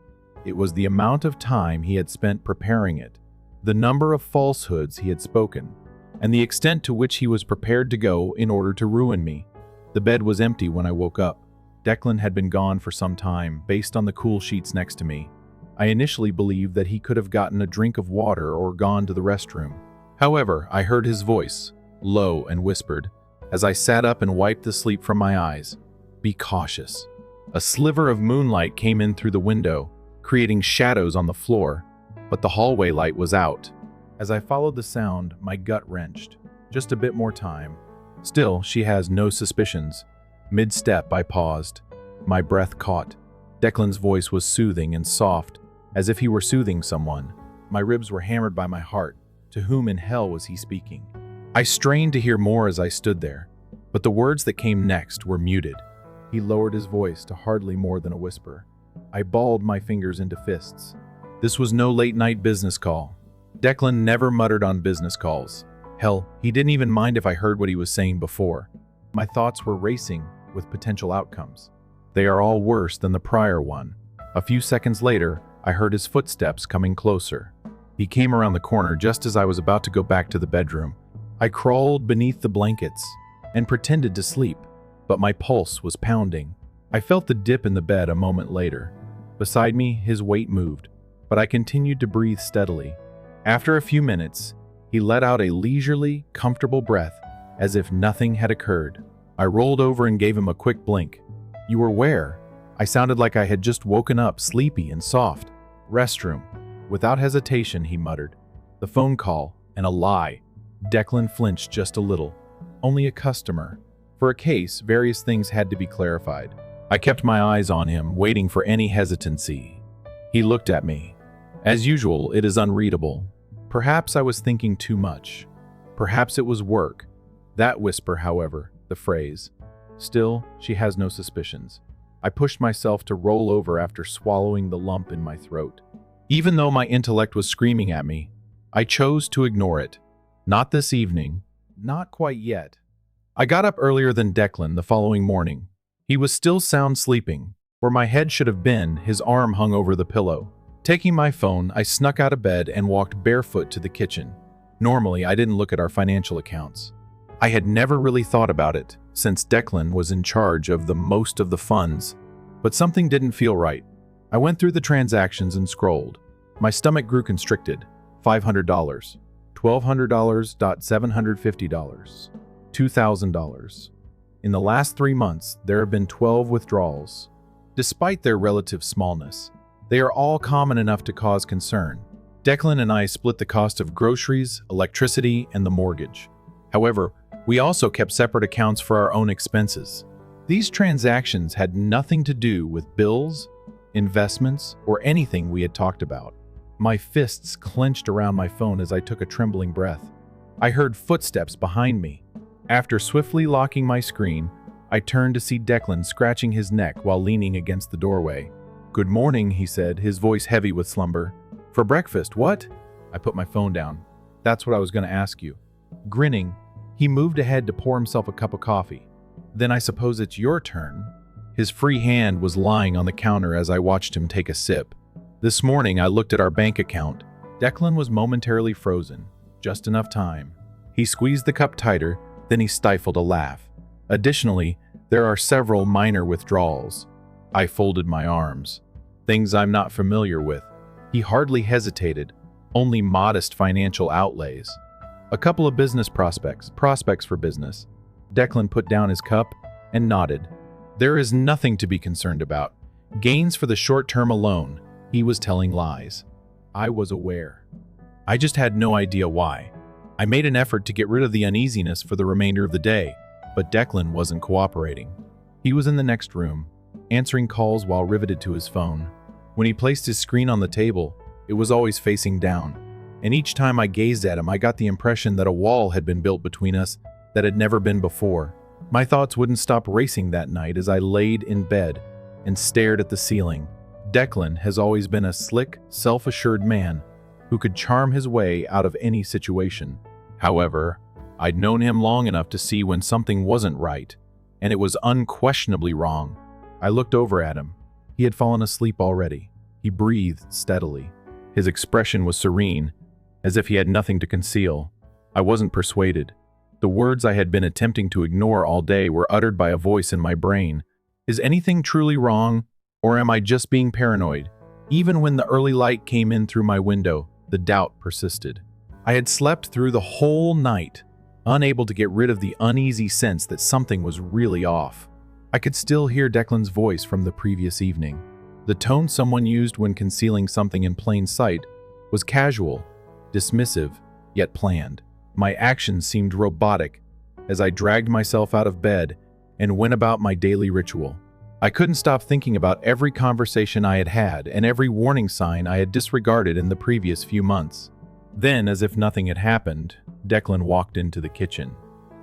It was the amount of time he had spent preparing it, the number of falsehoods he had spoken, and the extent to which he was prepared to go in order to ruin me. The bed was empty when I woke up. Declan had been gone for some time, based on the cool sheets next to me. I initially believed that he could have gotten a drink of water or gone to the restroom. However, I heard his voice, low and whispered, as I sat up and wiped the sleep from my eyes. Be cautious. A sliver of moonlight came in through the window, creating shadows on the floor, but the hallway light was out. As I followed the sound, my gut wrenched. Just a bit more time. Still, she has no suspicions. Mid-step, I paused. My breath caught. Declan's voice was soothing and soft, as if he were soothing someone. My ribs were hammered by my heart. To whom in hell was he speaking? I strained to hear more as I stood there, but the words that came next were muted. He lowered his voice to hardly more than a whisper. I balled my fingers into fists. This was no late-night business call. Declan never muttered on business calls. Hell, he didn't even mind if I heard what he was saying before. My thoughts were racing with potential outcomes. They are all worse than the prior one. A few seconds later, I heard his footsteps coming closer. He came around the corner just as I was about to go back to the bedroom. I crawled beneath the blankets and pretended to sleep, but my pulse was pounding. I felt the dip in the bed a moment later. Beside me, his weight moved, but I continued to breathe steadily. After a few minutes, he let out a leisurely, comfortable breath, as if nothing had occurred. I rolled over and gave him a quick blink. You were where? I sounded like I had just woken up, sleepy and soft. Restroom. Without hesitation, he muttered. The phone call, and a lie. Declan flinched just a little. Only a customer. For a case, various things had to be clarified. I kept my eyes on him, waiting for any hesitancy. He looked at me. As usual, it is unreadable. Perhaps I was thinking too much. Perhaps it was work. That whisper, however, the phrase. Still, she has no suspicions. I pushed myself to roll over after swallowing the lump in my throat. Even though my intellect was screaming at me, I chose to ignore it. Not this evening. Not quite yet. I got up earlier than Declan the following morning. He was still sound sleeping, Where my head should have been, his arm hung over the pillow. Taking my phone, I snuck out of bed and walked barefoot to the kitchen. Normally, I didn't look at our financial accounts. I had never really thought about it, since Declan was in charge of the most of the funds. But something didn't feel right. I went through the transactions and scrolled. My stomach grew constricted. $500, $1,200, $750, $2,000. In the last 3 months, there have been 12 withdrawals. Despite their relative smallness, they are all common enough to cause concern. Declan and I split the cost of groceries, electricity, and the mortgage. However, we also kept separate accounts for our own expenses. These transactions had nothing to do with bills, investments, or anything we had talked about. My fists clenched around my phone as I took a trembling breath. I heard footsteps behind me. After swiftly locking my screen, I turned to see Declan scratching his neck while leaning against the doorway. "Good morning," he said, his voice heavy with slumber. "For breakfast, what?" I put my phone down. "That's what I was going to ask you." Grinning, he moved ahead to pour himself a cup of coffee. "Then I suppose it's your turn." His free hand was lying on the counter as I watched him take a sip. This morning, I looked at our bank account. Declan was momentarily frozen, just enough time. He squeezed the cup tighter, then he stifled a laugh. Additionally, there are several minor withdrawals. I folded my arms. Things I'm not familiar with. He hardly hesitated, only modest financial outlays. A couple of business prospects for business. Declan put down his cup and nodded. There is nothing to be concerned about. Gains for the short term alone. He was telling lies. I was aware. I just had no idea why. I made an effort to get rid of the uneasiness for the remainder of the day, but Declan wasn't cooperating. He was in the next room, answering calls while riveted to his phone. When he placed his screen on the table, it was always facing down, and each time I gazed at him, I got the impression that a wall had been built between us that had never been before. My thoughts wouldn't stop racing that night as I laid in bed and stared at the ceiling. Declan has always been a slick, self-assured man who could charm his way out of any situation. However, I'd known him long enough to see when something wasn't right, and it was unquestionably wrong. I looked over at him. He had fallen asleep already. He breathed steadily. His expression was serene, as if he had nothing to conceal. I wasn't persuaded. The words I had been attempting to ignore all day were uttered by a voice in my brain. Is anything truly wrong, or am I just being paranoid? Even when the early light came in through my window, the doubt persisted. I had slept through the whole night, unable to get rid of the uneasy sense that something was really off. I could still hear Declan's voice from the previous evening. The tone someone used when concealing something in plain sight was casual, dismissive, yet planned. My actions seemed robotic as I dragged myself out of bed and went about my daily ritual. I couldn't stop thinking about every conversation I had had and every warning sign I had disregarded in the previous few months. Then, as if nothing had happened, Declan walked into the kitchen.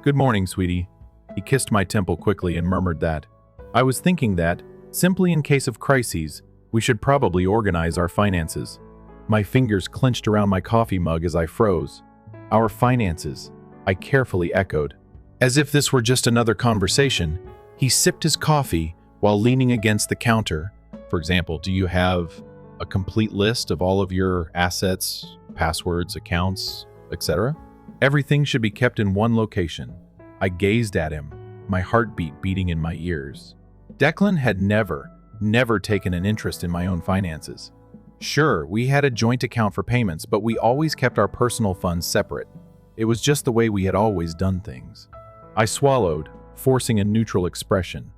"Good morning, sweetie." He kissed my temple quickly and murmured that. I was thinking that, simply in case of crises, we should probably organize our finances. My fingers clenched around my coffee mug as I froze. Our finances, I carefully echoed. As if this were just another conversation, he sipped his coffee while leaning against the counter. For example, do you have a complete list of all of your assets, passwords, accounts, etc.? Everything should be kept in one location. I gazed at him, my heartbeat beating in my ears. Declan had never taken an interest in my own finances. Sure, we had a joint account for payments, but we always kept our personal funds separate. It was just the way we had always done things. I swallowed, forcing a neutral expression.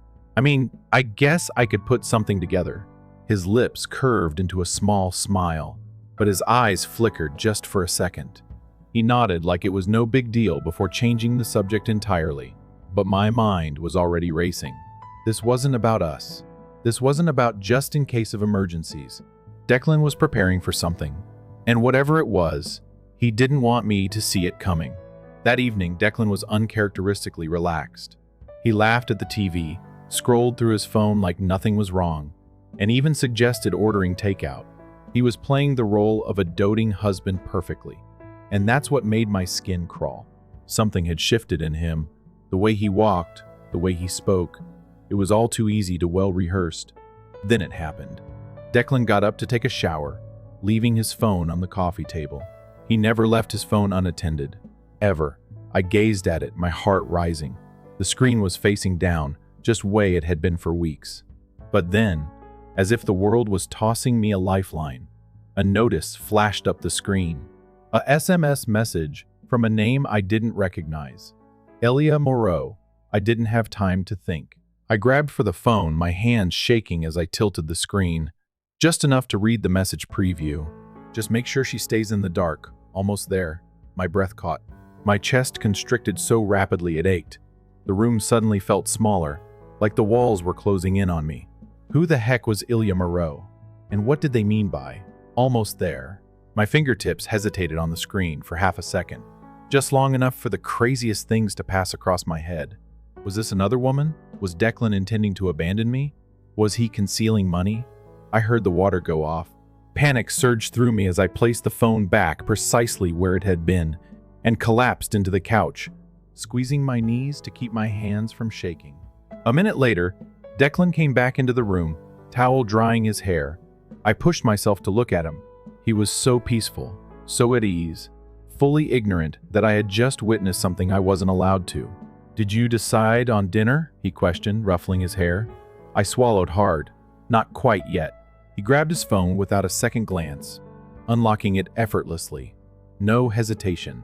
I guess I could put something together. His lips curved into a small smile, but his eyes flickered just for a second. He nodded like it was no big deal before changing the subject entirely, but my mind was already racing. This wasn't about us. This wasn't about just in case of emergencies. Declan was preparing for something, and whatever it was, he didn't want me to see it coming. That evening, Declan was uncharacteristically relaxed. He laughed at the TV, scrolled through his phone like nothing was wrong, and even suggested ordering takeout. He was playing the role of a doting husband perfectly, and that's what made my skin crawl. Something had shifted in him, the way he walked, the way he spoke. It was all too easy to well rehearsed. Then it happened. Declan got up to take a shower, leaving his phone on the coffee table. He never left his phone unattended. Ever. I gazed at it, my heart rising. The screen was facing down, just way it had been for weeks. But then, as if the world was tossing me a lifeline, a notice flashed up the screen. A SMS message from a name I didn't recognize. Elia Moreau. I didn't have time to think. I grabbed for the phone, my hands shaking as I tilted the screen. Just enough to read the message preview. Just make sure she stays in the dark. Almost there. My breath caught. My chest constricted so rapidly it ached. The room suddenly felt smaller, like the walls were closing in on me. Who the heck was Elia Moreau? And what did they mean by almost there? My fingertips hesitated on the screen for half a second, just long enough for the craziest things to pass across my head. Was this another woman? Was Declan intending to abandon me? Was he concealing money? I heard the water go off. Panic surged through me as I placed the phone back precisely where it had been and collapsed into the couch, squeezing my knees to keep my hands from shaking. A minute later, Declan came back into the room, towel drying his hair. I pushed myself to look at him. He was so peaceful, so at ease, fully ignorant that I had just witnessed something I wasn't allowed to. "Did you decide on dinner?" he questioned, ruffling his hair. I swallowed hard. Not quite yet. He grabbed his phone without a second glance, unlocking it effortlessly. No hesitation.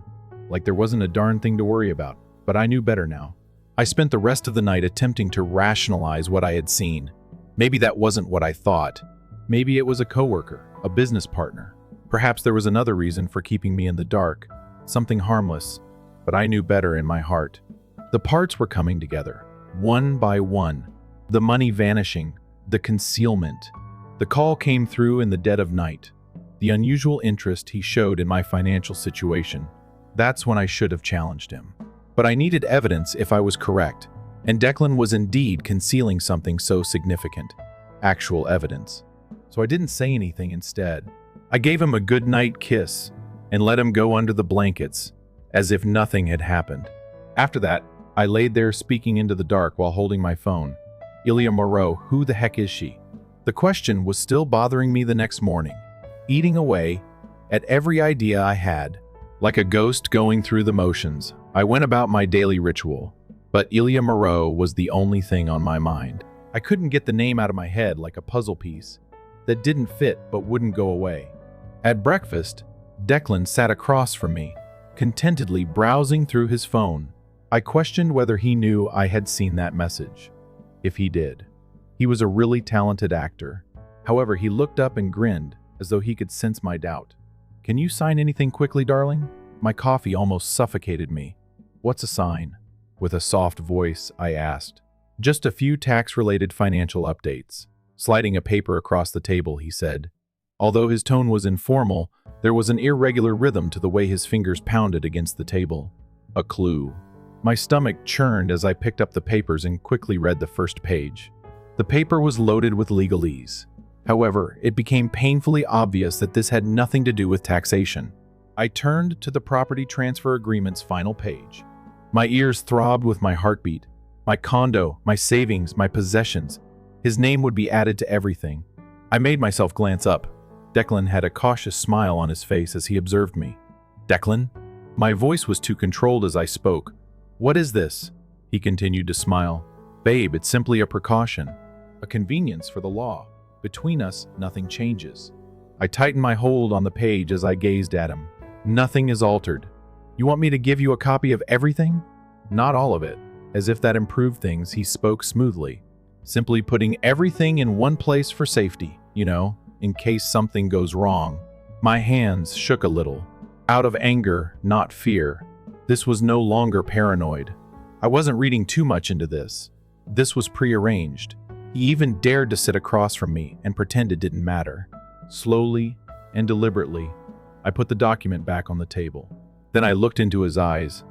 Like there wasn't a darn thing to worry about, but I knew better now. I spent the rest of the night attempting to rationalize what I had seen. Maybe that wasn't what I thought. Maybe it was a coworker, a business partner. Perhaps there was another reason for keeping me in the dark, something harmless, but I knew better in my heart. The parts were coming together, one by one. The money vanishing, the concealment. The call came through in the dead of night. The unusual interest he showed in my financial situation. That's when I should have challenged him. But I needed evidence if I was correct, and Declan was indeed concealing something so significant. Actual evidence. So I didn't say anything instead. I gave him a goodnight kiss and let him go under the blankets, as if nothing had happened. After that, I laid there speaking into the dark while holding my phone. Elia Moreau, who the heck is she? The question was still bothering me the next morning, eating away at every idea I had. Like a ghost going through the motions, I went about my daily ritual, but Elia Moreau was the only thing on my mind. I couldn't get the name out of my head like a puzzle piece that didn't fit but wouldn't go away. At breakfast, Declan sat across from me, contentedly browsing through his phone. I questioned whether he knew I had seen that message. If he did. He was a really talented actor. However, he looked up and grinned as though he could sense my doubt. "Can you sign anything quickly, darling?" My coffee almost suffocated me. "What's a sign?" With a soft voice, I asked. "Just a few tax-related financial updates." Sliding a paper across the table, he said. Although his tone was informal, there was an irregular rhythm to the way his fingers pounded against the table. A clue. My stomach churned as I picked up the papers and quickly read the first page. The paper was loaded with legalese. However, it became painfully obvious that this had nothing to do with taxation. I turned to the property transfer agreement's final page. My ears throbbed with my heartbeat. My condo, my savings, my possessions. His name would be added to everything. I made myself glance up. Declan had a cautious smile on his face as he observed me. "Declan?" My voice was too controlled as I spoke. "What is this?" He continued to smile. "Babe, it's simply a precaution. A convenience for the law. Between us, nothing changes." I tightened my hold on the page as I gazed at him. "Nothing is altered. You want me to give you a copy of everything?" "Not all of it." As if that improved things, he spoke smoothly. "Simply putting everything in one place for safety, in case something goes wrong." My hands shook a little. Out of anger, not fear. This was no longer paranoid. I wasn't reading too much into this. This was prearranged. He even dared to sit across from me and pretend it didn't matter. Slowly and deliberately, I put the document back on the table. Then I looked into his eyes.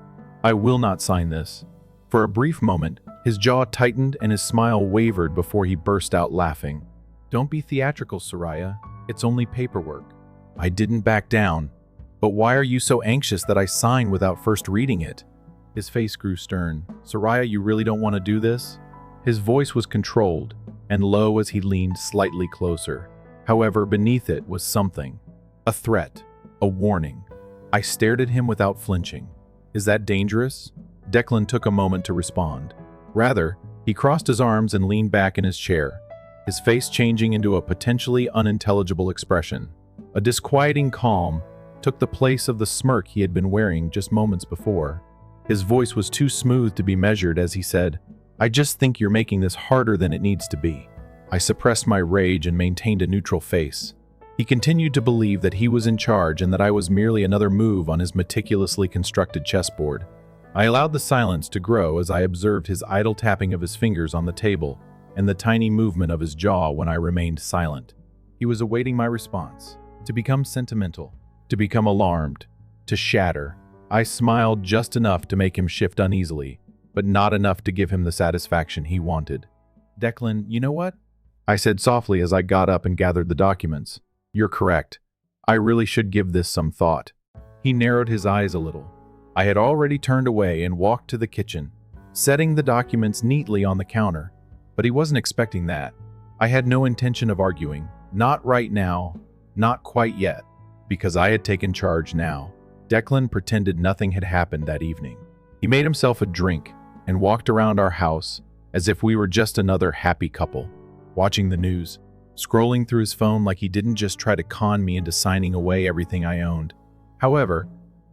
"I will not sign this." For a brief moment, his jaw tightened and his smile wavered before he burst out laughing. "Don't be theatrical, Soraya. It's only paperwork." I didn't back down. "But why are you so anxious that I sign without first reading it?" His face grew stern. "Soraya, you really don't want to do this?" His voice was controlled, and low as he leaned slightly closer. However, beneath it was something. A threat. A warning. I stared at him without flinching. Is that dangerous? Declan took a moment to respond. Rather, he crossed his arms and leaned back in his chair, his face changing into a potentially unintelligible expression. A disquieting calm took the place of the smirk he had been wearing just moments before. His voice was too smooth to be measured as he said, "I just think you're making this harder than it needs to be." I suppressed my rage and maintained a neutral face. He continued to believe that he was in charge and that I was merely another move on his meticulously constructed chessboard. I allowed the silence to grow as I observed his idle tapping of his fingers on the table and the tiny movement of his jaw when I remained silent. He was awaiting my response. To become sentimental, to become alarmed, to shatter. I smiled just enough to make him shift uneasily, but not enough to give him the satisfaction he wanted. "Declan, you know what?" I said softly as I got up and gathered the documents. "You're correct. I really should give this some thought." He narrowed his eyes a little. I had already turned away and walked to the kitchen, setting the documents neatly on the counter, but he wasn't expecting that. I had no intention of arguing. Not right now, not quite yet, because I had taken charge now. Declan pretended nothing had happened that evening. He made himself a drink and walked around our house as if we were just another happy couple, watching the news, scrolling through his phone like he didn't just try to con me into signing away everything I owned. However,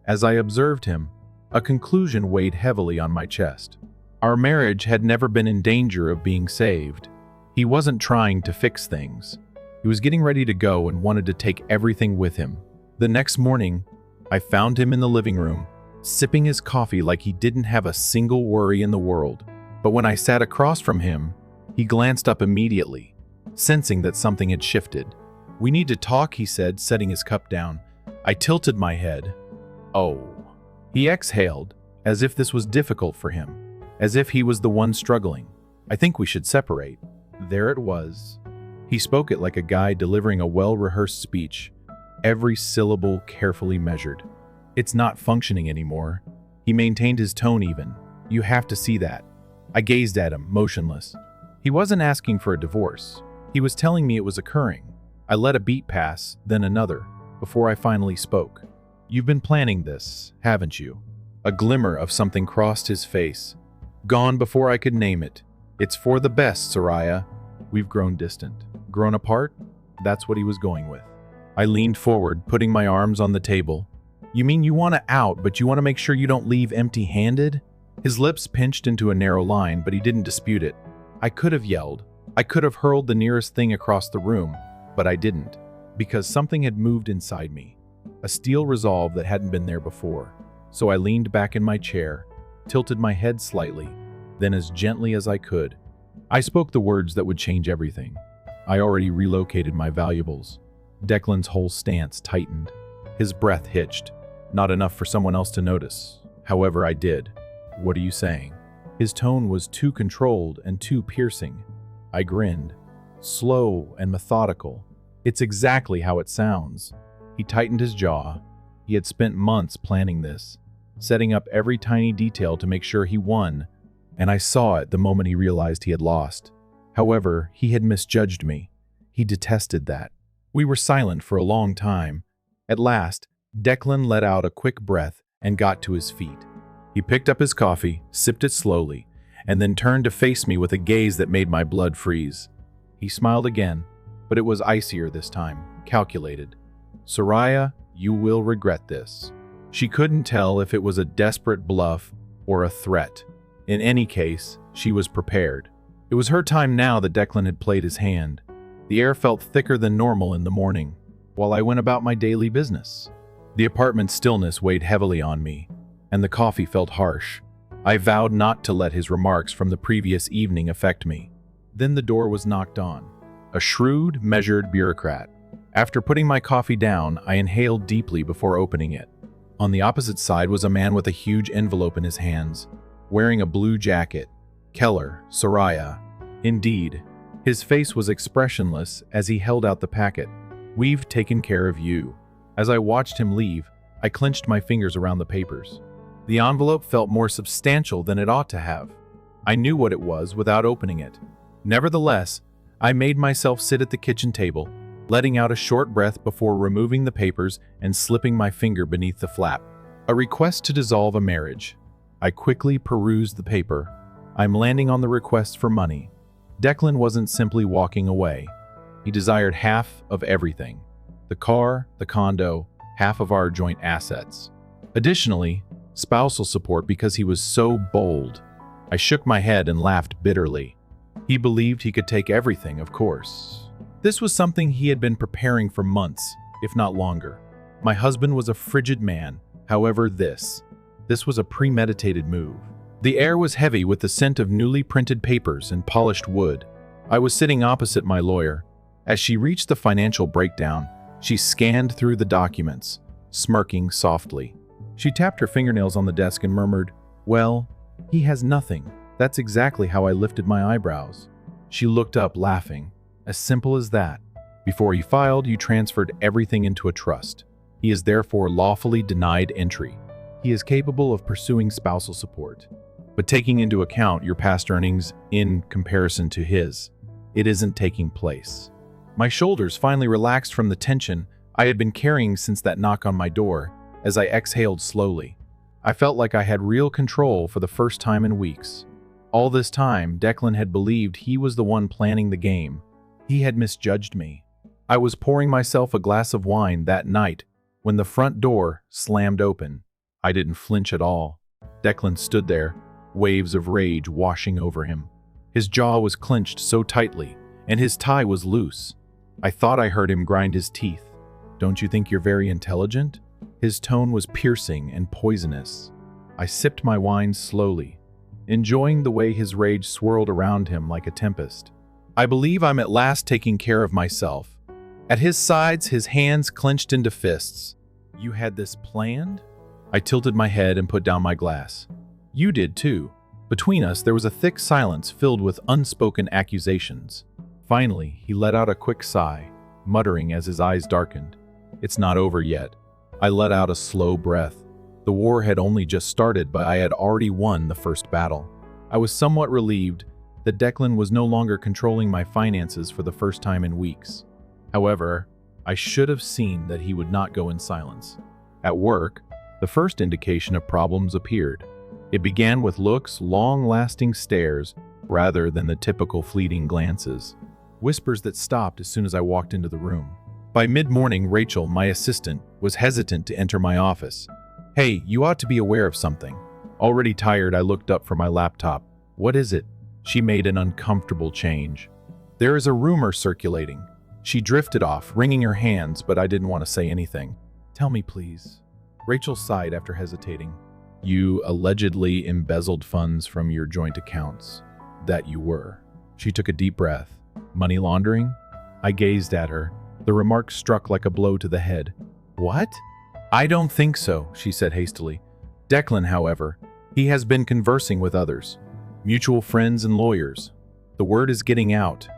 as I observed him, a conclusion weighed heavily on my chest. Our marriage had never been in danger of being saved. He wasn't trying to fix things. He was getting ready to go and wanted to take everything with him. The next morning, I found him in the living room, sipping his coffee like he didn't have a single worry in the world. But when I sat across from him, he glanced up immediately, sensing that something had shifted. "We need to talk," he said, setting his cup down. I tilted my head. "Oh." He exhaled, as if this was difficult for him, as if he was the one struggling. "I think we should separate." There it was. He spoke it like a guy delivering a well-rehearsed speech, every syllable carefully measured. "It's not functioning anymore." He maintained his tone even. "You have to see that." I gazed at him, motionless. He wasn't asking for a divorce. He was telling me it was occurring. I let a beat pass, then another, before I finally spoke. "You've been planning this, haven't you?" A glimmer of something crossed his face. "Gone before I could name it. It's for the best, Soraya." "We've grown distant." "Grown apart?" That's what he was going with. I leaned forward, putting my arms on the table. "You mean you want to out, but you want to make sure you don't leave empty-handed?" His lips pinched into a narrow line, but he didn't dispute it. I could have yelled. I could have hurled the nearest thing across the room, but I didn't, because something had moved inside me, a steel resolve that hadn't been there before. So I leaned back in my chair, tilted my head slightly, then as gently as I could, I spoke the words that would change everything. I already relocated my valuables. Declan's whole stance tightened. His breath hitched, not enough for someone else to notice. However, I did. "What are you saying?" His tone was too controlled and too piercing. I grinned. Slow and methodical. "It's exactly how it sounds." He tightened his jaw. He had spent months planning this, setting up every tiny detail to make sure he won, and I saw it the moment he realized he had lost. However, he had misjudged me. He detested that. We were silent for a long time. At last, Declan let out a quick breath and got to his feet. He picked up his coffee, sipped it slowly, and then turned to face me with a gaze that made my blood freeze. He smiled again, but it was icier this time, calculated. "Soraya, you will regret this." She couldn't tell if it was a desperate bluff or a threat. In any case, she was prepared. It was her time now that Declan had played his hand. The air felt thicker than normal in the morning, while I went about my daily business. The apartment's stillness weighed heavily on me, and the coffee felt harsh. I vowed not to let his remarks from the previous evening affect me. Then the door was knocked on. A shrewd, measured bureaucrat. After putting my coffee down, I inhaled deeply before opening it. On the opposite side was a man with a huge envelope in his hands, wearing a blue jacket. Keller, Soraya. Indeed, his face was expressionless as he held out the packet. "We've taken care of you." As I watched him leave, I clenched my fingers around the papers. The envelope felt more substantial than it ought to have. I knew what it was without opening it. Nevertheless, I made myself sit at the kitchen table, letting out a short breath before removing the papers and slipping my finger beneath the flap. A request to dissolve a marriage. I quickly perused the paper. I'm landing on the request for money. Declan wasn't simply walking away. He desired half of everything. The car, the condo, half of our joint assets. Additionally, spousal support because he was so bold. I shook my head and laughed bitterly. He believed he could take everything, of course. This was something he had been preparing for months, if not longer. My husband was a frigid man. However, this was a premeditated move. The air was heavy with the scent of newly printed papers and polished wood. I was sitting opposite my lawyer. As she reached the financial breakdown, she scanned through the documents, smirking softly. She tapped her fingernails on the desk and murmured, "Well, he has nothing." That's exactly how I lifted my eyebrows. She looked up, laughing. As simple as that. Before he filed, you transferred everything into a trust. He is therefore lawfully denied entry. He is capable of pursuing spousal support. But taking into account your past earnings in comparison to his, it isn't taking place. My shoulders finally relaxed from the tension I had been carrying since that knock on my door. As I exhaled slowly, I felt like I had real control for the first time in weeks. All this time, Declan had believed he was the one planning the game. He had misjudged me. I was pouring myself a glass of wine that night when the front door slammed open. I didn't flinch at all. Declan stood there, waves of rage washing over him. His jaw was clenched so tightly, and his tie was loose. I thought I heard him grind his teeth. "Don't you think you're very intelligent?" His tone was piercing and poisonous. I sipped my wine slowly, enjoying the way his rage swirled around him like a tempest. I believe I'm at last taking care of myself. At his sides, his hands clenched into fists. "You had this planned?" I tilted my head and put down my glass. "You did too." Between us, there was a thick silence filled with unspoken accusations. Finally, he let out a quick sigh, muttering as his eyes darkened, "It's not over yet." I let out a slow breath. The war had only just started, but I had already won the first battle. I was somewhat relieved that Declan was no longer controlling my finances for the first time in weeks. However, I should have seen that he would not go in silence. At work, the first indication of problems appeared. It began with looks, long-lasting stares, rather than the typical fleeting glances. Whispers that stopped as soon as I walked into the room. By mid-morning, Rachel, my assistant, was hesitant to enter my office. "Hey, you ought to be aware of something." Already tired, I looked up from my laptop. "What is it?" She made an uncomfortable change. "There is a rumor circulating." She drifted off, wringing her hands, but I didn't want to say anything. "Tell me, please." Rachel sighed after hesitating. "You allegedly embezzled funds from your joint accounts." "That you were." She took a deep breath. "Money laundering?" I gazed at her. The remark struck like a blow to the head. "What?" "I don't think so," she said hastily. "Declan, however, he has been conversing with others. Mutual friends and lawyers. The word is getting out."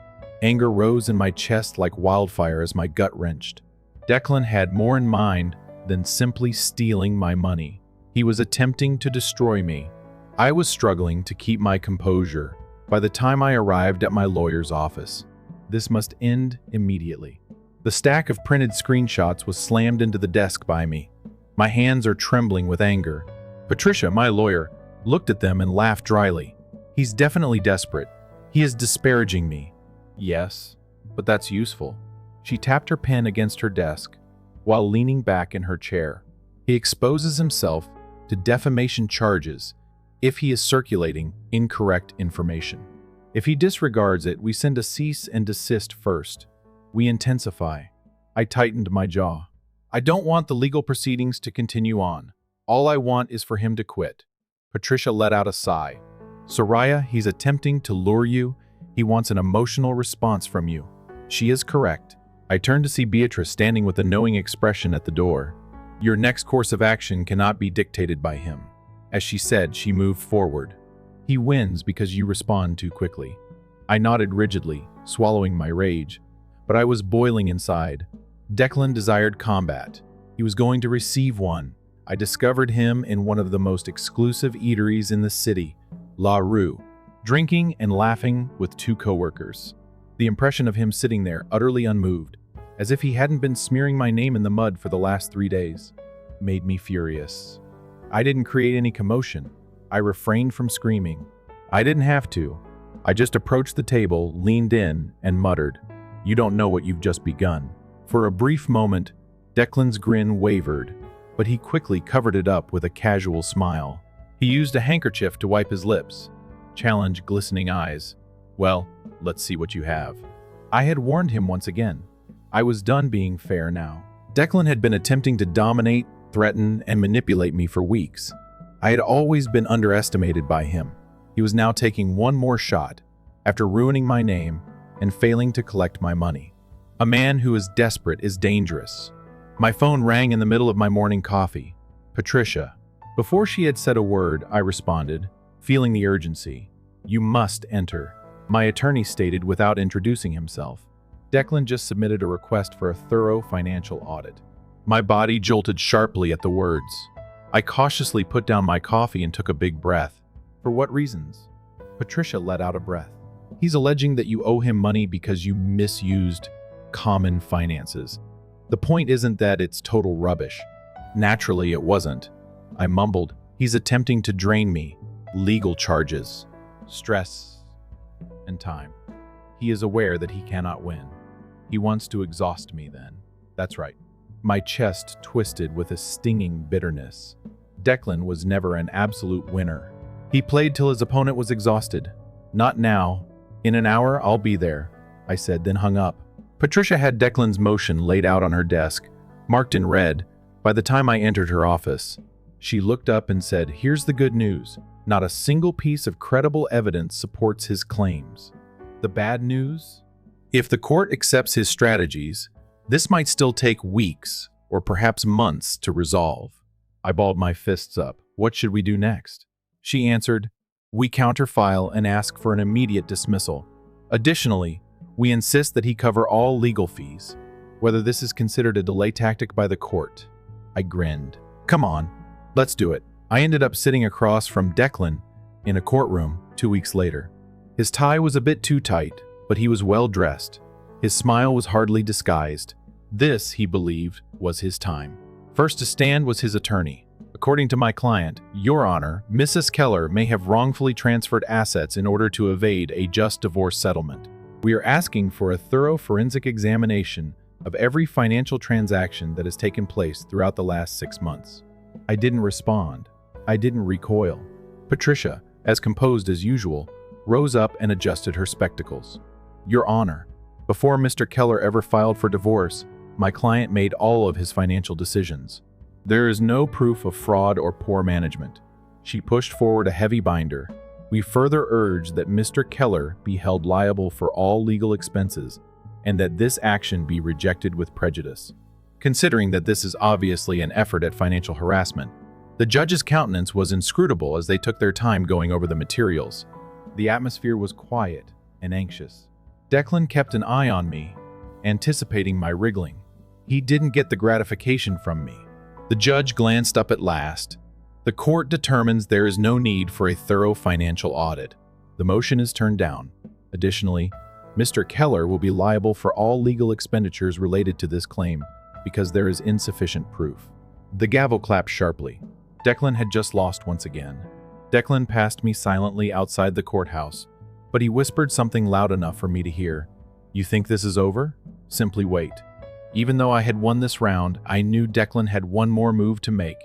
Anger rose in my chest like wildfire as my gut wrenched. Declan had more in mind than simply stealing my money. He was attempting to destroy me. I was struggling to keep my composure by the time I arrived at my lawyer's office. This must end immediately. The stack of printed screenshots was slammed into the desk by me. My hands are trembling with anger. Patricia, my lawyer, looked at them and laughed dryly. "He's definitely desperate. He is disparaging me." "Yes, but that's useful." She tapped her pen against her desk while leaning back in her chair. "He exposes himself to defamation charges if he is circulating incorrect information. If he disregards it, we send a cease and desist first. We intensify." I tightened my jaw. "I don't want the legal proceedings to continue on. All I want is for him to quit." Patricia let out a sigh. "Soraya, he's attempting to lure you. He wants an emotional response from you." She is correct. I turned to see Beatrice standing with a knowing expression at the door. "Your next course of action cannot be dictated by him." As she said, she moved forward. "He wins because you respond too quickly." I nodded rigidly, swallowing my rage. But I was boiling inside. Declan desired combat. He was going to receive one. I discovered him in one of the most exclusive eateries in the city, La Rue, drinking and laughing with two coworkers. The impression of him sitting there, utterly unmoved, as if he hadn't been smearing my name in the mud for the last 3 days, made me furious. I didn't create any commotion. I refrained from screaming. I didn't have to. I just approached the table, leaned in, and muttered, "You don't know what you've just begun." For a brief moment, Declan's grin wavered, but he quickly covered it up with a casual smile. He used a handkerchief to wipe his lips, challenged glistening eyes. "Well, let's see what you have." I had warned him once again. I was done being fair now. Declan had been attempting to dominate, threaten, and manipulate me for weeks. I had always been underestimated by him. He was now taking one more shot, after ruining my name and failing to collect my money. A man who is desperate is dangerous. My phone rang in the middle of my morning coffee. Patricia. Before she had said a word, I responded, feeling the urgency. "You must enter," my attorney stated without introducing himself. Declan just submitted a request for a thorough financial audit. My body jolted sharply at the words. I cautiously put down my coffee and took a big breath. "For what reasons?" Patricia let out a breath. "He's alleging that you owe him money because you misused common finances. The point isn't that it's total rubbish. Naturally, it wasn't." I mumbled. "He's attempting to drain me. Legal charges, stress, and time. He is aware that he cannot win. He wants to exhaust me then." That's right. My chest twisted with a stinging bitterness. Declan was never an absolute winner. He played till his opponent was exhausted. "Not now. In an hour, I'll be there," I said, then hung up. Patricia had Declan's motion laid out on her desk, marked in red, by the time I entered her office. She looked up and said, "Here's the good news. Not a single piece of credible evidence supports his claims. The bad news? If the court accepts his strategies, this might still take weeks or perhaps months to resolve." I balled my fists up. "What should we do next?" She answered, "We counterfile and ask for an immediate dismissal. Additionally, we insist that he cover all legal fees, whether this is considered a delay tactic by the court." I grinned. "Come on, let's do it." I ended up sitting across from Declan in a courtroom 2 weeks later. His tie was a bit too tight, but he was well dressed. His smile was hardly disguised. This, he believed, was his time. First to stand was his attorney. "According to my client, Your Honor, Mrs. Keller may have wrongfully transferred assets in order to evade a just divorce settlement. We are asking for a thorough forensic examination of every financial transaction that has taken place throughout the last 6 months." I didn't respond. I didn't recoil. Patricia, as composed as usual, rose up and adjusted her spectacles. "Your Honor, before Mr. Keller ever filed for divorce, my client made all of his financial decisions. There is no proof of fraud or poor management." She pushed forward a heavy binder. "We further urge that Mr. Keller be held liable for all legal expenses and that this action be rejected with prejudice." Considering that this is obviously an effort at financial harassment, the judge's countenance was inscrutable as they took their time going over the materials. The atmosphere was quiet and anxious. Declan kept an eye on me, anticipating my wriggling. He didn't get the gratification from me. The judge glanced up at last. "The court determines there is no need for a thorough financial audit. The motion is turned down. Additionally, Mr. Keller will be liable for all legal expenditures related to this claim because there is insufficient proof." The gavel clapped sharply. Declan had just lost once again. Declan passed me silently outside the courthouse, but he whispered something loud enough for me to hear. "You think this is over? Simply wait." Even though I had won this round, I knew Declan had one more move to make.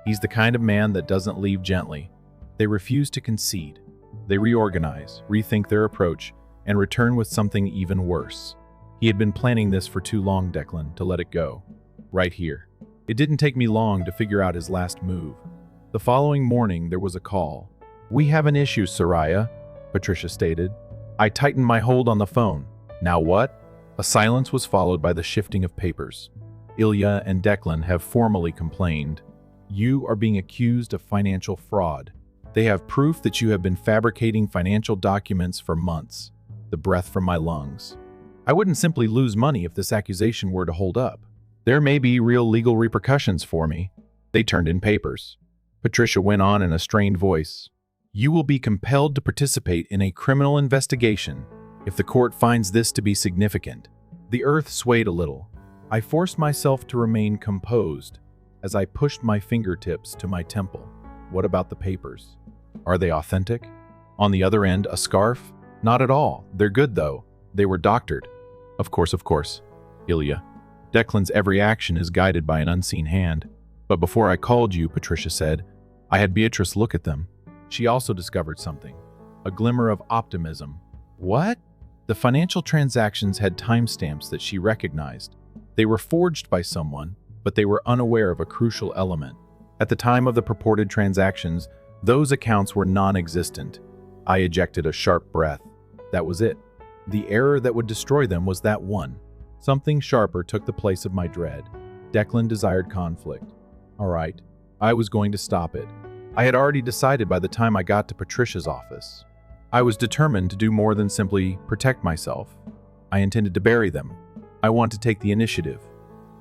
He's the kind of man that doesn't leave gently. They refuse to concede. They reorganize, rethink their approach, and return with something even worse. He had been planning this for too long, Declan, to let it go. Right here. It didn't take me long to figure out his last move. The following morning, there was a call. "We have an issue, Soraya," Patricia stated. I tightened my hold on the phone. "Now what?" A silence was followed by the shifting of papers. "Ilya and Declan have formally complained. You are being accused of financial fraud. They have proof that you have been fabricating financial documents for months." The breath from my lungs. I wouldn't simply lose money if this accusation were to hold up. There may be real legal repercussions for me. They turned in papers. Patricia went on in a strained voice. "You will be compelled to participate in a criminal investigation If the court finds this to be significant, the earth swayed a little. I forced myself to remain composed as I pushed my fingertips to my temple. What about the papers? Are they authentic? On the other end, a scarf? Not at all. They're good, though. They were doctored. Of course. Ilya. Declan's every action is guided by an unseen hand. But before I called you, Patricia said, I had Beatrice look at them. She also discovered something. A glimmer of optimism. What? The financial transactions had timestamps that she recognized. They were forged by someone, but they were unaware of a crucial element. At the time of the purported transactions, those accounts were non-existent. I ejected a sharp breath. That was it. The error that would destroy them was that one. Something sharper took the place of my dread. Declan desired conflict. All right, I was going to stop it. I had already decided by the time I got to Patricia's office. I was determined to do more than simply protect myself. I intended to bury them. I want to take the initiative.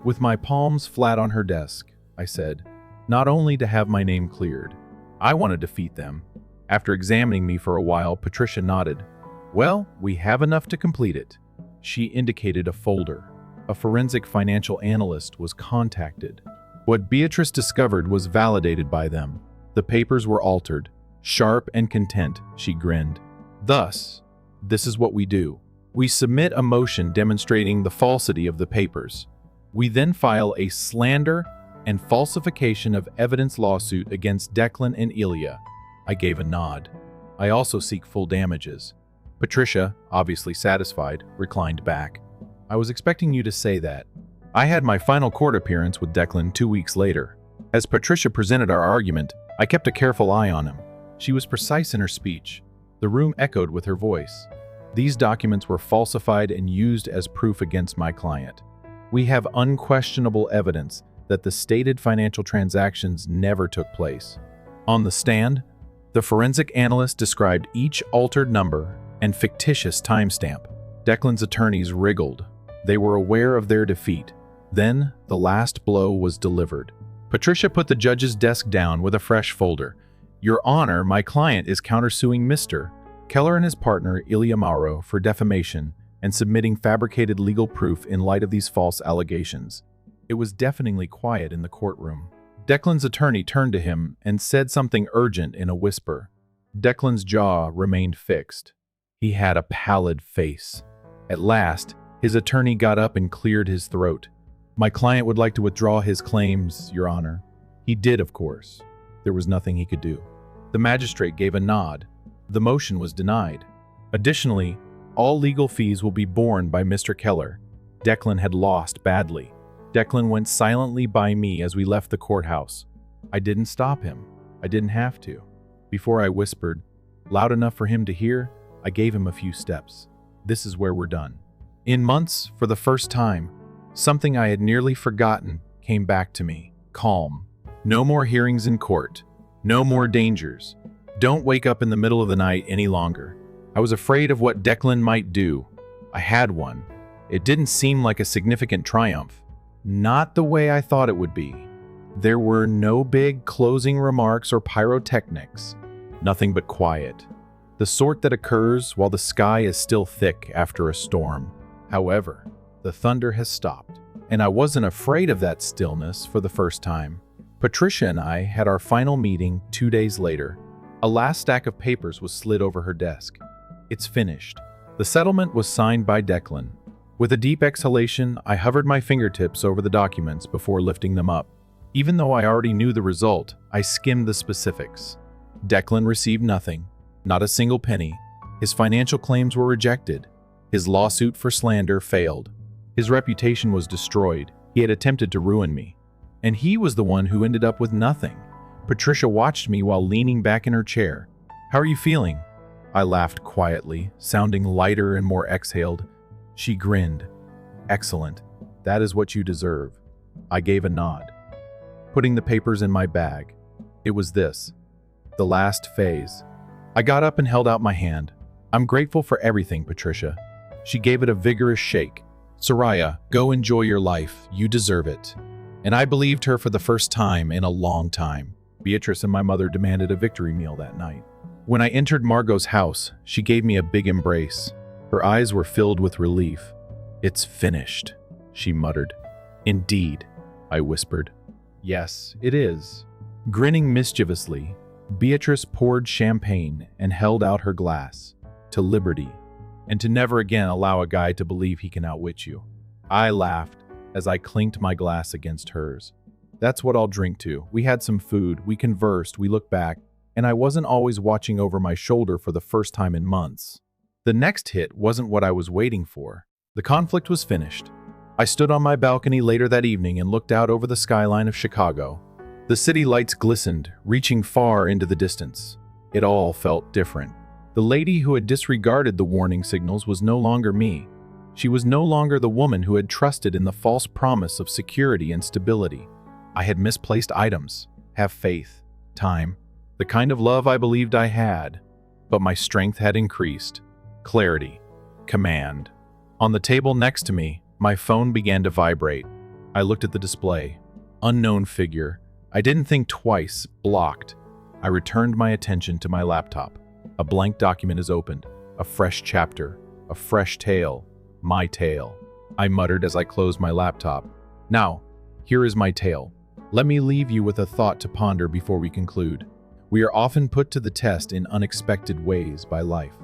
With my palms flat on her desk, I said, not only to have my name cleared, I want to defeat them. After examining me for a while, Patricia nodded. Well, we have enough to complete it. She indicated a folder. A forensic financial analyst was contacted. What Beatrice discovered was validated by them. The papers were altered. Sharp and content, she grinned. Thus, this is what we do. We submit a motion demonstrating the falsity of the papers. We then file a slander and falsification of evidence lawsuit against Declan and Ilya. I gave a nod. I also seek full damages. Patricia, obviously satisfied, reclined back. I was expecting you to say that. I had my final court appearance with Declan 2 weeks later. As Patricia presented our argument, I kept a careful eye on him. She was precise in her speech. The room echoed with her voice. These documents were falsified and used as proof against my client. We have unquestionable evidence that the stated financial transactions never took place. On the stand, the forensic analyst described each altered number and fictitious timestamp. Declan's attorneys wriggled. They were aware of their defeat. Then, the last blow was delivered. Patricia put the judge's desk down with a fresh folder. Your Honor, my client is countersuing Mr. Keller and his partner, Ilya Mauro, for defamation and submitting fabricated legal proof in light of these false allegations. It was deafeningly quiet in the courtroom. Declan's attorney turned to him and said something urgent in a whisper. Declan's jaw remained fixed. He had a pallid face. At last, his attorney got up and cleared his throat. My client would like to withdraw his claims, Your Honor. He did, of course. There was nothing he could do. The magistrate gave a nod. The motion was denied. Additionally, all legal fees will be borne by Mr. Keller. Declan had lost badly. Declan went silently by me as we left the courthouse. I didn't stop him. I didn't have to. Before I whispered, loud enough for him to hear, I gave him a few steps. This is where we're done. In months, for the first time, something I had nearly forgotten came back to me. Calm. No more hearings in court. No more dangers. Don't wake up in the middle of the night any longer. I was afraid of what Declan might do. I had one. It didn't seem like a significant triumph. Not the way I thought it would be. There were no big closing remarks or pyrotechnics. Nothing but quiet. The sort that occurs while the sky is still thick after a storm. However, the thunder has stopped, and I wasn't afraid of that stillness for the first time. Patricia and I had our final meeting 2 days later. A last stack of papers was slid over her desk. It's finished. The settlement was signed by Declan. With a deep exhalation, I hovered my fingertips over the documents before lifting them up. Even though I already knew the result, I skimmed the specifics. Declan received nothing, not a single penny. His financial claims were rejected. His lawsuit for slander failed. His reputation was destroyed. He had attempted to ruin me. And he was the one who ended up with nothing. Patricia watched me while leaning back in her chair. How are you feeling? I laughed quietly, sounding lighter and more exhaled. She grinned. Excellent. That is what you deserve. I gave a nod. Putting the papers in my bag. It was this. The last phase. I got up and held out my hand. I'm grateful for everything, Patricia. She gave it a vigorous shake. Soraya, go enjoy your life. You deserve it. And I believed her for the first time in a long time. Beatrice and my mother demanded a victory meal that night. When I entered Margot's house, she gave me a big embrace. Her eyes were filled with relief. "It's finished," she muttered. "Indeed," I whispered. "Yes, it is." Grinning mischievously, Beatrice poured champagne and held out her glass. "To liberty, and to never again allow a guy to believe he can outwit you." I laughed as I clinked my glass against hers. "That's what I'll drink to. We had some food, we conversed, we looked back, and I wasn't always watching over my shoulder for the first time in months." The next hit wasn't what I was waiting for. The conflict was finished. I stood on my balcony later that evening and looked out over the skyline of Chicago. The city lights glistened, reaching far into the distance. It all felt different. The lady who had disregarded the warning signals was no longer me. She was no longer the woman who had trusted in the false promise of security and stability. I had misplaced items, have faith, time, the kind of love I believed I had, but my strength had increased. Clarity, command. On the table next to me, my phone began to vibrate. I looked at the display. Unknown figure. I didn't think twice. Blocked. I returned my attention to my laptop. A blank document is opened. A fresh chapter. A fresh tale. My tale. I muttered as I closed my laptop. "Now, here is my tale. Let me leave you with a thought to ponder before we conclude. We are often put to the test in unexpected ways by life.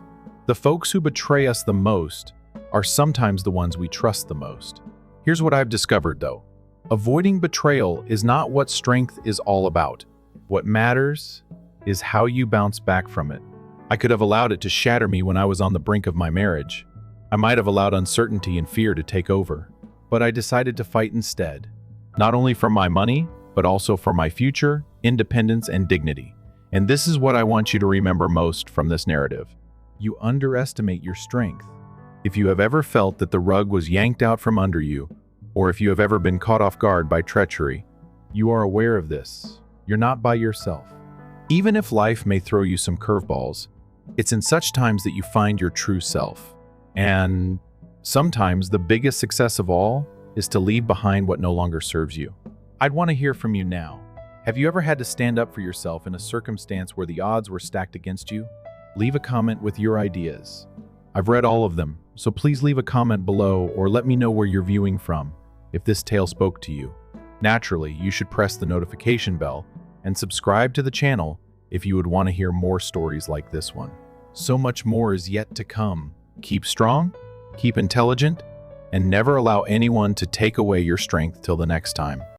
The folks who betray us the most are sometimes the ones we trust the most. Here's what I've discovered, though. Avoiding betrayal is not what strength is all about. What matters is how you bounce back from it. I could have allowed it to shatter me when I was on the brink of my marriage. I might have allowed uncertainty and fear to take over. But I decided to fight instead. Not only for my money, but also for my future, independence, and dignity. And this is what I want you to remember most from this narrative. You underestimate your strength. If you have ever felt that the rug was yanked out from under you, or if you have ever been caught off guard by treachery, you are aware of this. You're not by yourself. Even if life may throw you some curveballs, it's in such times that you find your true self. And sometimes the biggest success of all is to leave behind what no longer serves you. I'd want to hear from you now. Have you ever had to stand up for yourself in a circumstance where the odds were stacked against you? Leave a comment with your ideas. I've read all of them, so please leave a comment below or let me know where you're viewing from if this tale spoke to you. Naturally, you should press the notification bell and subscribe to the channel if you would want to hear more stories like this one. So much more is yet to come. Keep strong, keep intelligent, and never allow anyone to take away your strength till the next time.